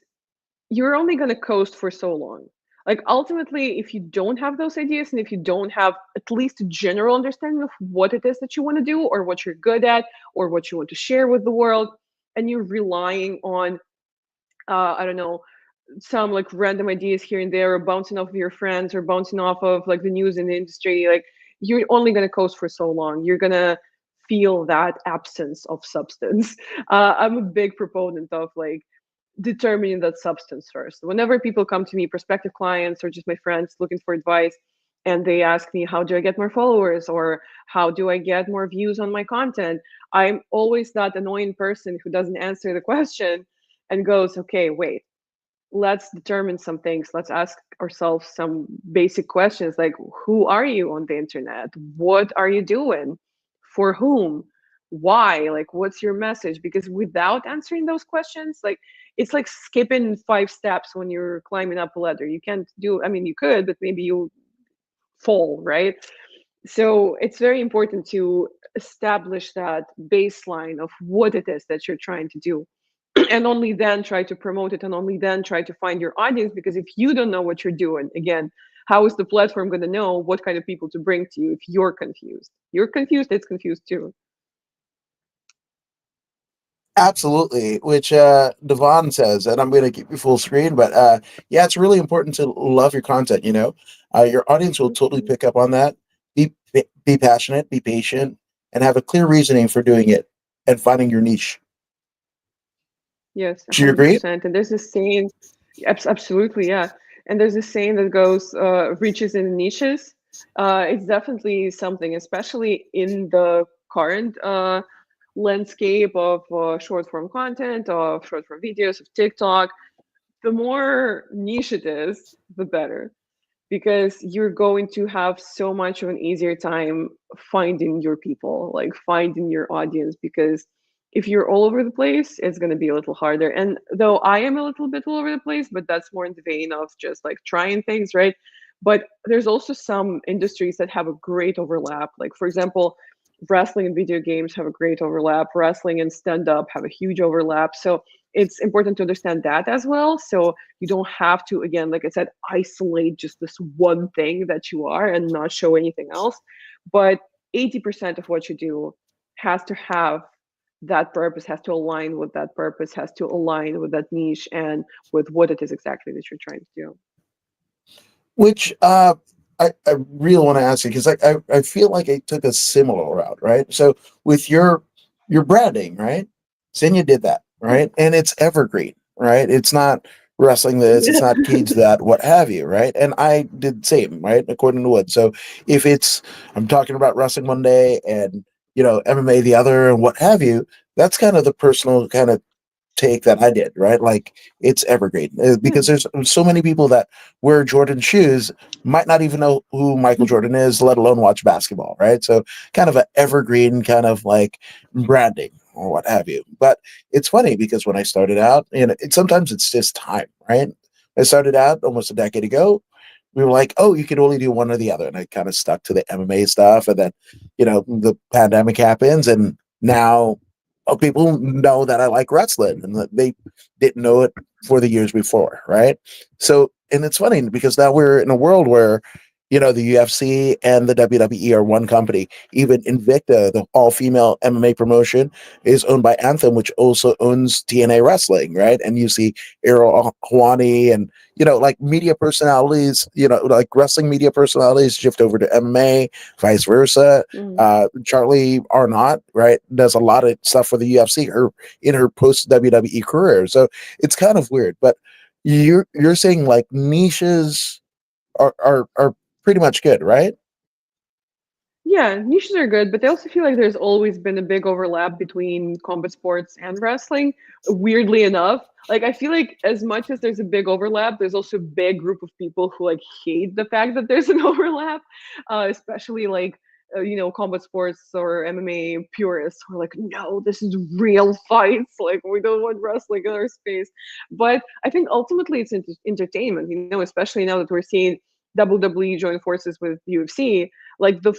you're only going to coast for so long. Like, ultimately, if you don't have those ideas and if you don't have at least a general understanding of what it is that you want to do or what you're good at or what you want to share with the world, and you're relying on I don't know, some like random ideas here and there, or bouncing off of your friends, or bouncing off of like the news in the industry, like you're only going to coast for so long. You're going to feel that absence of substance. I'm a big proponent of like determining that substance first. Whenever people come to me, prospective clients or just my friends looking for advice, and they ask me, how do I get more followers, or how do I get more views on my content, I'm always that annoying person who doesn't answer the question and goes, okay, wait, let's determine some things. Let's ask ourselves some basic questions like, who are you on the internet? What are you doing? For whom? Why? Like, what's your message? Because without answering those questions, like, it's like skipping 5 steps when you're climbing up a ladder. You can't do, I mean, you could, but maybe you fall, right? So it's very important to establish that baseline of what it is that you're trying to do, and only then try to promote it, and only then try to find your audience. Because if you don't know what you're doing, again, how is the platform going to know what kind of people to bring to you if you're confused, it's confused too. Absolutely, which Devon says, and I'm going to keep you full screen, but yeah, it's really important to love your content. Your audience will totally Mhm. pick up on that. Be passionate, be patient, and have a clear reasoning for doing it. and finding your niche. Yes, Do you agree? 100%. And there's this saying, absolutely, yeah. And there's this saying that goes, "Riches in niches." It's definitely something, especially in the current landscape of short form content, of short form videos, of TikTok. The more niche it is, the better, because you're going to have so much of an easier time finding your people, like finding your audience. Because if you're all over the place, it's going to be a little harder. And though I am a little bit all over the place, but that's more in the vein of just like trying things, right? But there's also some industries that have a great overlap. Like, for example, wrestling and video games have a great overlap. Wrestling and stand up have a huge overlap. So it's important to understand that as well. So you don't have to, again, like I said, isolate just this one thing that you are and not show anything else. But 80% of what you do has to have that purpose, has to align with that purpose, has to align with that niche and with what it is exactly that you're trying to do. Which I really want to ask you because I feel like I took a similar route, right? So with your branding, right? Xenia did that, Yeah. right? And it's evergreen, right? It's not wrestling this, it's not cage that, what have you, right? And I did the same, right? According to Wood. So if it's I'm talking about wrestling one day and MMA the other and what have you, that's kind of the personal kind of take that I did, right? Like it's evergreen Yeah. because there's so many people that wear Jordan shoes might not even know who Michael Jordan is, let alone watch basketball, right? So kind of an evergreen kind of like branding or what have you. But it's funny because when I started out, sometimes it's just time, right? I started out almost a decade ago. We were like, oh, you can only do one or the other. And I kind of stuck to the MMA stuff. And then, the pandemic happens. And now people know that I like wrestling and that they didn't know it for the years before, right? So, and it's funny because now we're in a world where, the UFC and the WWE are one company. Even Invicta, the all-female MMA promotion, is owned by Anthem, which also owns TNA Wrestling, right? And you see Errol Hawani and like media personalities, like wrestling media personalities shift over to MMA, vice versa. Mhm. Charlie Arnott, right, does a lot of stuff for the UFC her in her post WWE career. So it's kind of weird, but you're saying like niches are pretty much good, right? Yeah, niches are good, but I also feel like there's always been a big overlap between combat sports and wrestling. Weirdly enough, like I feel like as much as there's a big overlap, there's also a big group of people who like hate the fact that there's an overlap, especially like combat sports or MMA purists who are like, no, this is real fights. Like we don't want wrestling in our space. But I think ultimately it's entertainment. Especially now that we're seeing WWE join forces with UFC, like the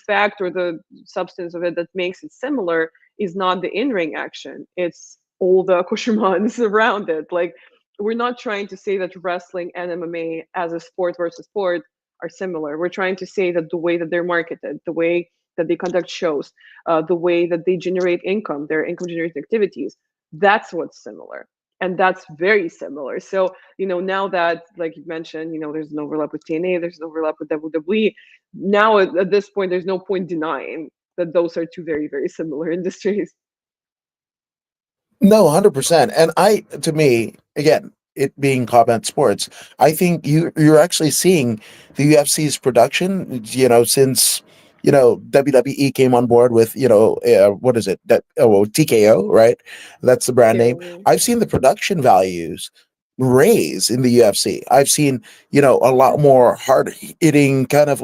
fact or the substance of it that makes it similar is not the in-ring action, it's all the accoutrements around it. Like we're not trying to say that wrestling and MMA as a sport versus sport are similar. We're trying to say that the way that they're marketed, the way that they conduct shows, the way that they generate income, their income generating activities, that's what's similar. And that's very similar. So, now that, like you mentioned, there's an overlap with TNA, there's an overlap with WWE. Now, at this point, there's no point denying that those are two very, very similar industries. No, 100%. And to me, again, it being combat sports, I think you're actually seeing the UFC's production, since WWE came on board with what is it that TKO, right? That's the brand name. TKO. I've seen the production values raise in the UFC. I've seen a lot more hard hitting kind of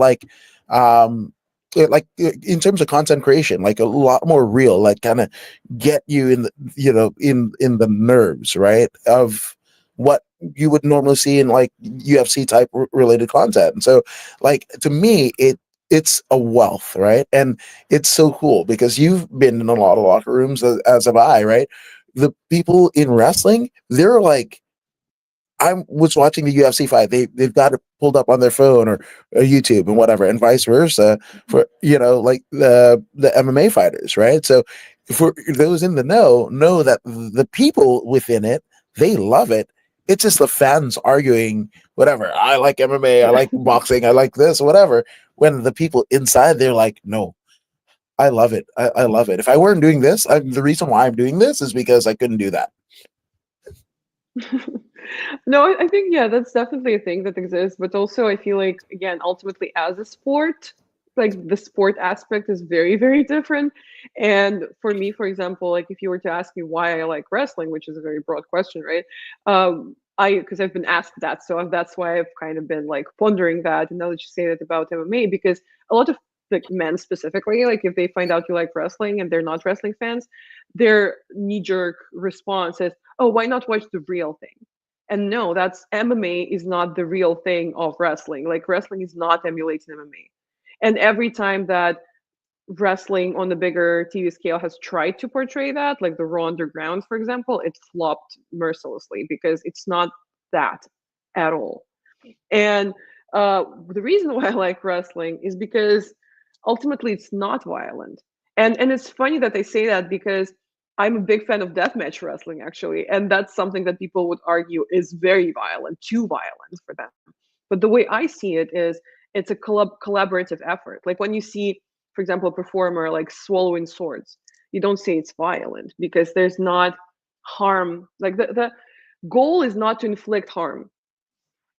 in terms of content creation, like a lot more real, like kind of get you in the in the nerves, right, of what you would normally see in like UFC type related content. And so like to me it's a wealth, right? And it's so cool because you've been in a lot of locker rooms as have I, right? The people in wrestling, they're like, I was watching the UFC fight. They've got it pulled up on their phone or YouTube and whatever, and vice versa for like the MMA fighters, right? So for those in the know that the people within it, they love it. It's just the fans arguing whatever. I like MMA, I like boxing, I like this, whatever. When the people inside, they're like, no, I love it. I love it. If I weren't doing this, the reason why I'm doing this is because I couldn't do that. No, I think yeah, that's definitely a thing that exists. But also, I feel like again, ultimately, as a sport, like the sport aspect is very, very different. And for me, for example, like if you were to ask me why I like wrestling, which is a very broad question, right? I because I've been asked that, so that's why I've kind of been like pondering that. And now that you say that about MMA, because a lot of like men specifically, like if they find out you like wrestling and they're not wrestling fans, their knee-jerk response is, "Oh, why not watch the real thing?" And no, that's MMA is not the real thing of wrestling. Like wrestling is not emulating MMA. And every time that wrestling on the bigger TV scale has tried to portray that, like the Raw Underground, for example, it flopped mercilessly because it's not that at all. And the reason why I like wrestling is because ultimately it's not violent. And it's funny that they say that because I'm a big fan of deathmatch wrestling actually, and that's something that people would argue is very violent, too violent for them. But the way I see it is it's a collaborative effort. Like when you see, for example, a performer like swallowing swords, you don't say it's violent because there's not harm. Like the goal is not to inflict harm.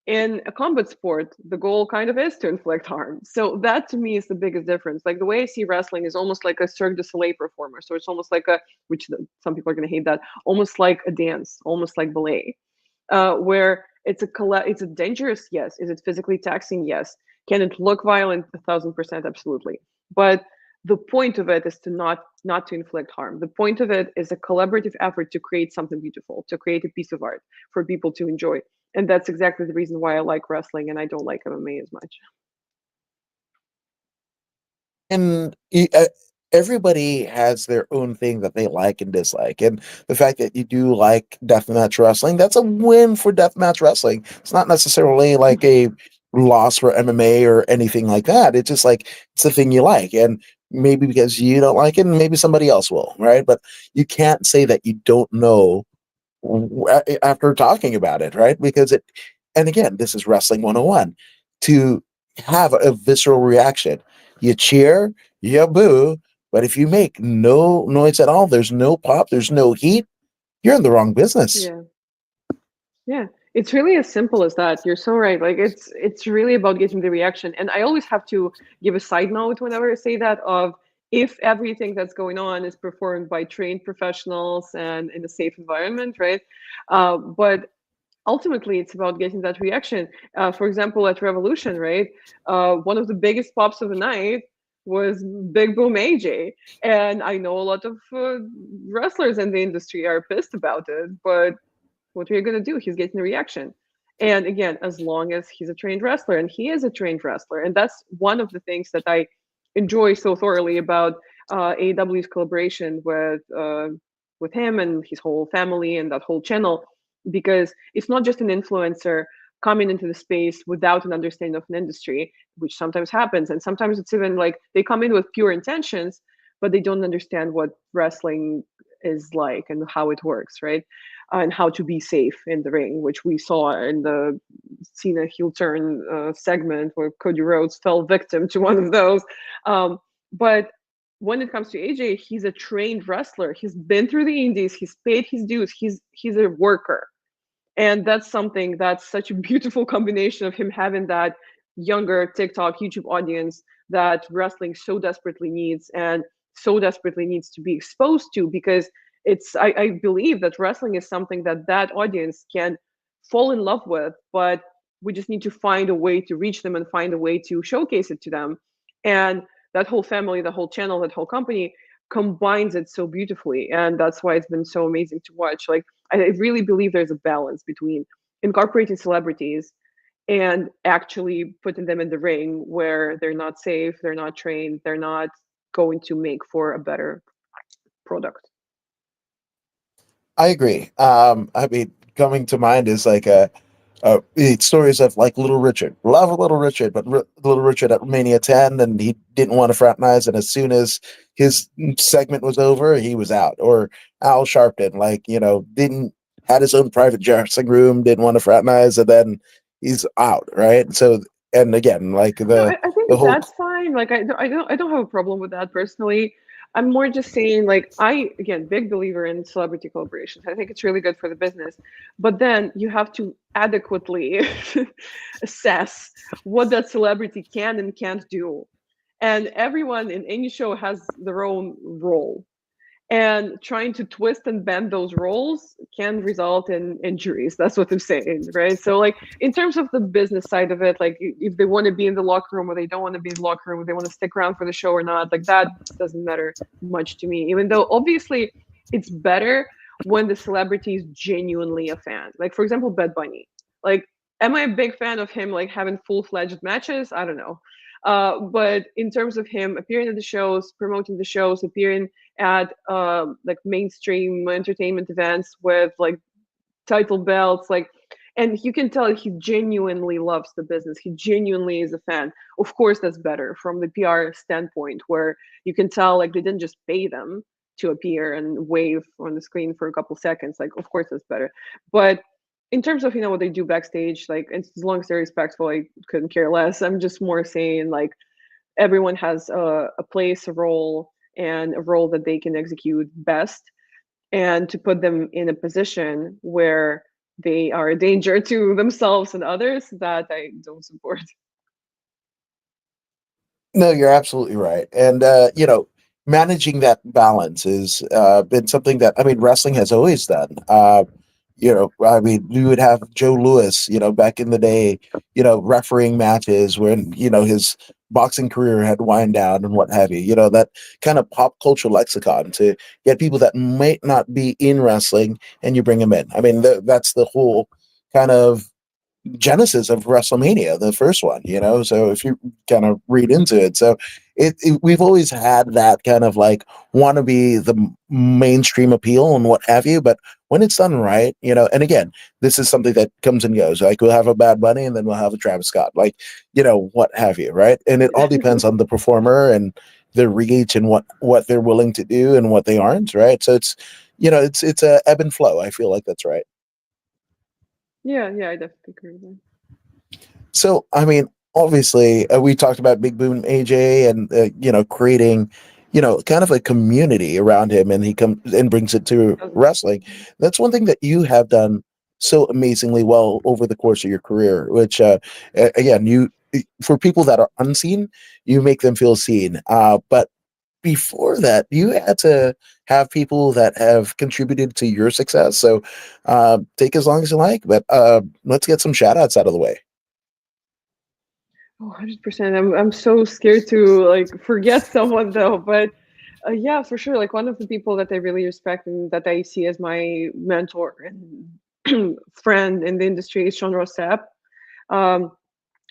In a combat sport, the goal kind of is to inflict harm. So that to me is the biggest difference. Like the way I see wrestling is almost like a Cirque du Soleil performer. So it's almost like a, which some people are going to hate that, almost like a dance, almost like ballet, where it's a dangerous, yes. Is it physically taxing? Yes. Can it look violent? 1,000%, absolutely. But the point of it is to not to inflict harm. The point of it is a collaborative effort to create something beautiful, to create a piece of art for people to enjoy. And that's exactly the reason why I like wrestling and I don't like MMA as much. And everybody has their own thing that they like and dislike. And the fact that you do like deathmatch wrestling, that's a win for deathmatch wrestling. It's not necessarily like a loss for MMA or anything like that. It's just like it's the thing you like. And maybe because you don't like it, and maybe somebody else will, right? But you can't say that you don't know after talking about it, right? Because it, and again, this is Wrestling 101. To have a visceral reaction, you cheer, you boo, but if you make no noise at all, there's no pop, there's no heat, you're in the wrong business. Yeah. Yeah. It's really as simple as that. You're so right. Like it's really about getting the reaction. And I always have to give a side note whenever I say that of if everything that's going on is performed by trained professionals and in a safe environment, right? But ultimately it's about getting that reaction. For example, at Revolution, right? One of the biggest pops of the night was Big Boom AJ. And I know a lot of wrestlers in the industry are pissed about it, but what are you going to do? He's getting a reaction. And again, as long as he's a trained wrestler, and he is a trained wrestler, and that's one of the things that I enjoy so thoroughly about AEW's collaboration with him and his whole family and that whole channel, because it's not just an influencer coming into the space without an understanding of an industry, which sometimes happens, and sometimes it's even like they come in with pure intentions, but they don't understand what wrestling is like and how it works, right? And how to be safe in the ring, which we saw in the Cena heel turn segment where Cody Rhodes fell victim to one of those. But when it comes to AJ, he's a trained wrestler. He's been through the indies. He's paid his dues. He's a worker, and that's something that's such a beautiful combination of him having that younger TikTok, YouTube audience that wrestling so desperately needs and so desperately needs to be exposed to because I believe that wrestling is something that that audience can fall in love with, but we just need to find a way to reach them and find a way to showcase it to them. And that whole family, the whole channel, that whole company combines it so beautifully. And that's why it's been so amazing to watch. Like I really believe there's a balance between incorporating celebrities and actually putting them in the ring where they're not safe, they're not trained, they're not going to make for a better product. I agree. I mean, coming to mind is like it's stories of like Little Richard. Love Little Richard, but Little Richard at Mania 10, and he didn't want to fraternize, and as soon as his segment was over, he was out. Or Al Sharpton, like didn't had his own private dressing room, didn't want to fraternize, and then he's out. Right. So And again, like No, I the think whole that's fine. Like I don't have a problem with that personally. I'm more just saying like I again big believer in celebrity collaborations. I think it's really good for the business. But then you have to adequately assess what that celebrity can and can't do. And everyone in any show has their own role, and trying to twist and bend those roles can result in injuries. That's what I'm saying, right? So like in terms of the business side of it, like if they want to be in the locker room or they don't want to be in the locker room, if they want to stick around for the show or not, like that doesn't matter much to me, even though obviously it's better when the celebrity is genuinely a fan. Like for example, Bad Bunny. Like, am I a big fan of him like having full-fledged matches? I don't know. But in terms of him appearing at the shows, promoting the shows, appearing at like mainstream entertainment events with like title belts, like, and you can tell he genuinely loves the business. He genuinely is a fan. Of course, that's better from the PR standpoint, where you can tell like they didn't just pay them to appear and wave on the screen for a couple seconds. Like, of course, that's better. But in terms of what they do backstage, like as long as they're respectful, I couldn't care less. I'm just more saying like everyone has a place, a role, and a role that they can execute best. And to put them in a position where they are a danger to themselves and others, that I don't support. No, you're absolutely right. And managing that balance is been something that, I mean, wrestling has always done. I mean, we would have Joe Louis, back in the day, refereeing matches when, his boxing career had wind down and what have you. That kind of pop culture lexicon to get people that might not be in wrestling, and you bring them in. I mean, that's the whole kind of genesis of WrestleMania, the first one, So if you kind of read into it, so we've always had that kind of like want to be the mainstream appeal and what have you, but when it's done right, and again, this is something that comes and goes. Like we'll have a Bad Bunny and then we'll have a Travis Scott, like what have you, right? And it all depends on the performer and their reach and what they're willing to do and what they aren't, right? So it's a ebb and flow. I feel like that's right. Yeah, I definitely agree with that. So, I mean, obviously, we talked about Big Boom AJ and creating, kind of a community around him, and he comes and brings it to wrestling. That's one thing that you have done so amazingly well over the course of your career. Which, again, for people that are unseen, you make them feel seen. But before that, you had to have people that have contributed to your success. So, take as long as you like, but let's get some shout outs out of the way. Oh, 100%. I'm so scared to like forget someone though, but yeah, for sure. Like one of the people that I really respect and that I see as my mentor and friend in the industry is Sean Rossap. Um,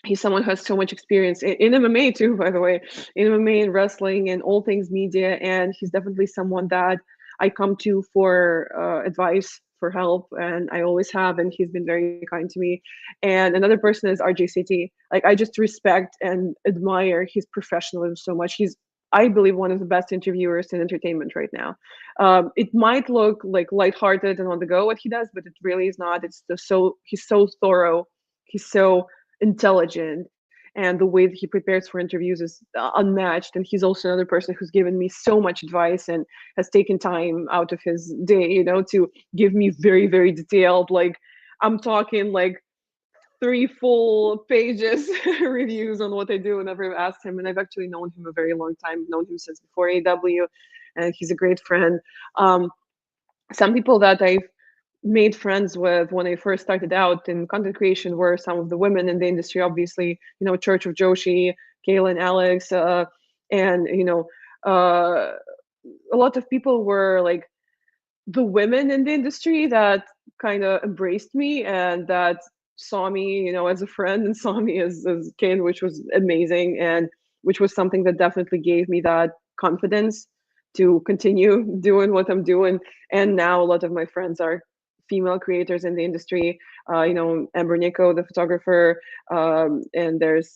he's someone who has so much experience in MMA too, by the way, in MMA and wrestling and all things media. And he's definitely someone that I come to for advice, for help, and I always have. And he's been very kind to me. And another person is RJ City. Like I just respect and admire his professionalism so much. He's, I believe, one of the best interviewers in entertainment right now. It might look like lighthearted and on the go what he does, but it really is not. It's just so he's so thorough. He's so intelligent, and the way that he prepares for interviews is unmatched. And he's also another person who's given me so much advice and has taken time out of his day to give me very, very detailed, like I'm talking like 3 full pages reviews on what I do whenever I've asked him. And I've actually known him a very long time, known him since before AW, and he's a great friend. Some people that I've made friends with when I first started out in content creation were some of the women in the industry, obviously, Church of Joshi, Kaylin, Alex, and, uh, a lot of people were like the women in the industry that kind of embraced me and that saw me, as a friend and saw me as kin, which was amazing and which was something that definitely gave me that confidence to continue doing what I'm doing. And now a lot of my friends are female creators in the industry. Amber Nico, the photographer, and there's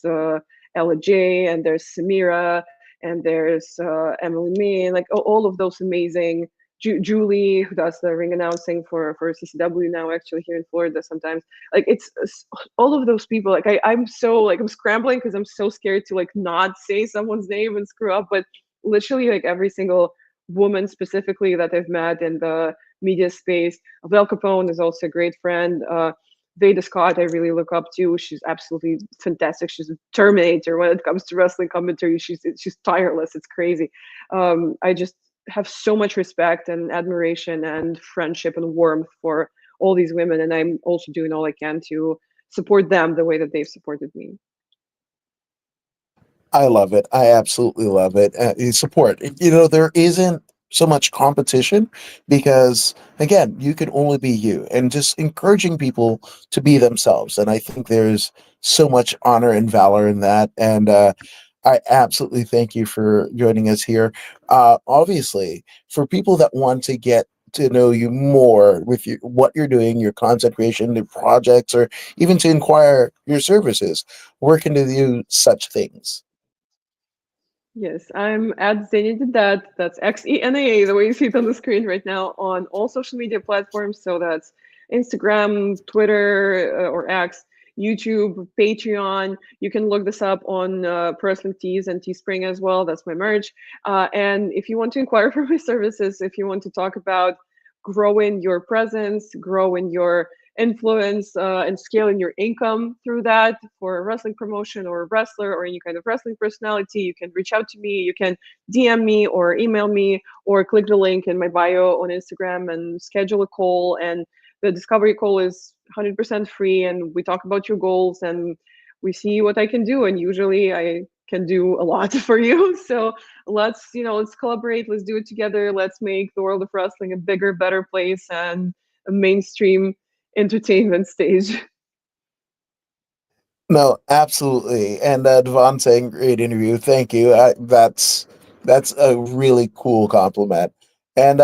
Ella J, and there's Samira, and there's Emily May, and like all of those amazing Julie, who does the ring announcing for CCW now, actually here in Florida sometimes. Like it's all of those people. Like I'm so like I'm scrambling because I'm so scared to like not say someone's name and screw up. But literally like every single woman specifically that I've met in the media space. Val Capone is also a great friend. Veda Scott, I really look up to. She's absolutely fantastic. She's a Terminator when it comes to wrestling commentary. She's tireless. It's crazy. I just have so much respect and admiration and friendship and warmth for all these women, and I'm also doing all I can to support them the way that they've supported me. I love it. I absolutely love it. Support. There isn't so much competition because, again, you can only be you, and just encouraging people to be themselves. And I think there's so much honor and valor in that. And I absolutely thank you for joining us here. Obviously, for people that want to get to know you more with what you're doing, your content creation, your projects, or even to inquire your services, where can they do such things? Yes, I'm at XeniaDidThat. That's XENA, the way you see it on the screen right now, on all social media platforms. So that's Instagram, Twitter, or X, YouTube, Patreon. You can look this up on Wrestling Tees and Teespring as well. That's my merch. And if you want to inquire for my services, if you want to talk about growing your presence, growing your influence, and scaling your income through that for a wrestling promotion or a wrestler or any kind of wrestling personality, you can reach out to me. You can DM me or email me or click the link in my bio on Instagram and schedule a call. And the discovery call is 100% free, and we talk about your goals and we see what I can do. And usually I can do a lot for you. So let's collaborate. Let's do it together. Let's make the world of wrestling a bigger, better place and a mainstream entertainment stage. No, absolutely. And Devon saying great interview. Thank you. That's a really cool compliment. And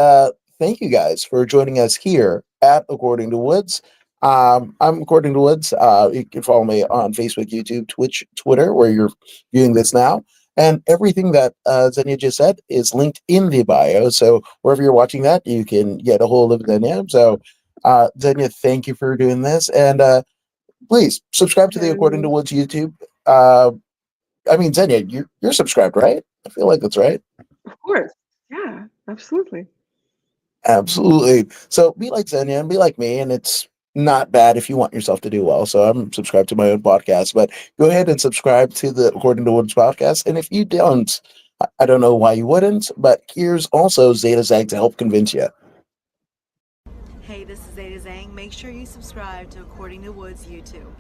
thank you guys for joining us here at According to Woods. I'm According to Woods. You can follow me on Facebook, YouTube, Twitch, Twitter, where you're viewing this now. And everything that Xenia just said is linked in the bio. So wherever you're watching that, you can get a hold of Xenia. So Xenia, thank you for doing this. And please subscribe to the According to And Woods YouTube. Uh, I mean, Xenia, you're subscribed, right? I feel like that's right. of course, yeah, absolutely. Absolutely. So be like Xenia and be like me, and it's not bad if you want yourself to do well. So I'm subscribed to my own podcast, but go ahead and subscribe to the According to Woods podcast. And if you don't, I don't know why you wouldn't, but here's also Zeta Zag to help convince you. Hey, this is Zeta Zhang. Make sure you subscribe to According to Woods YouTube.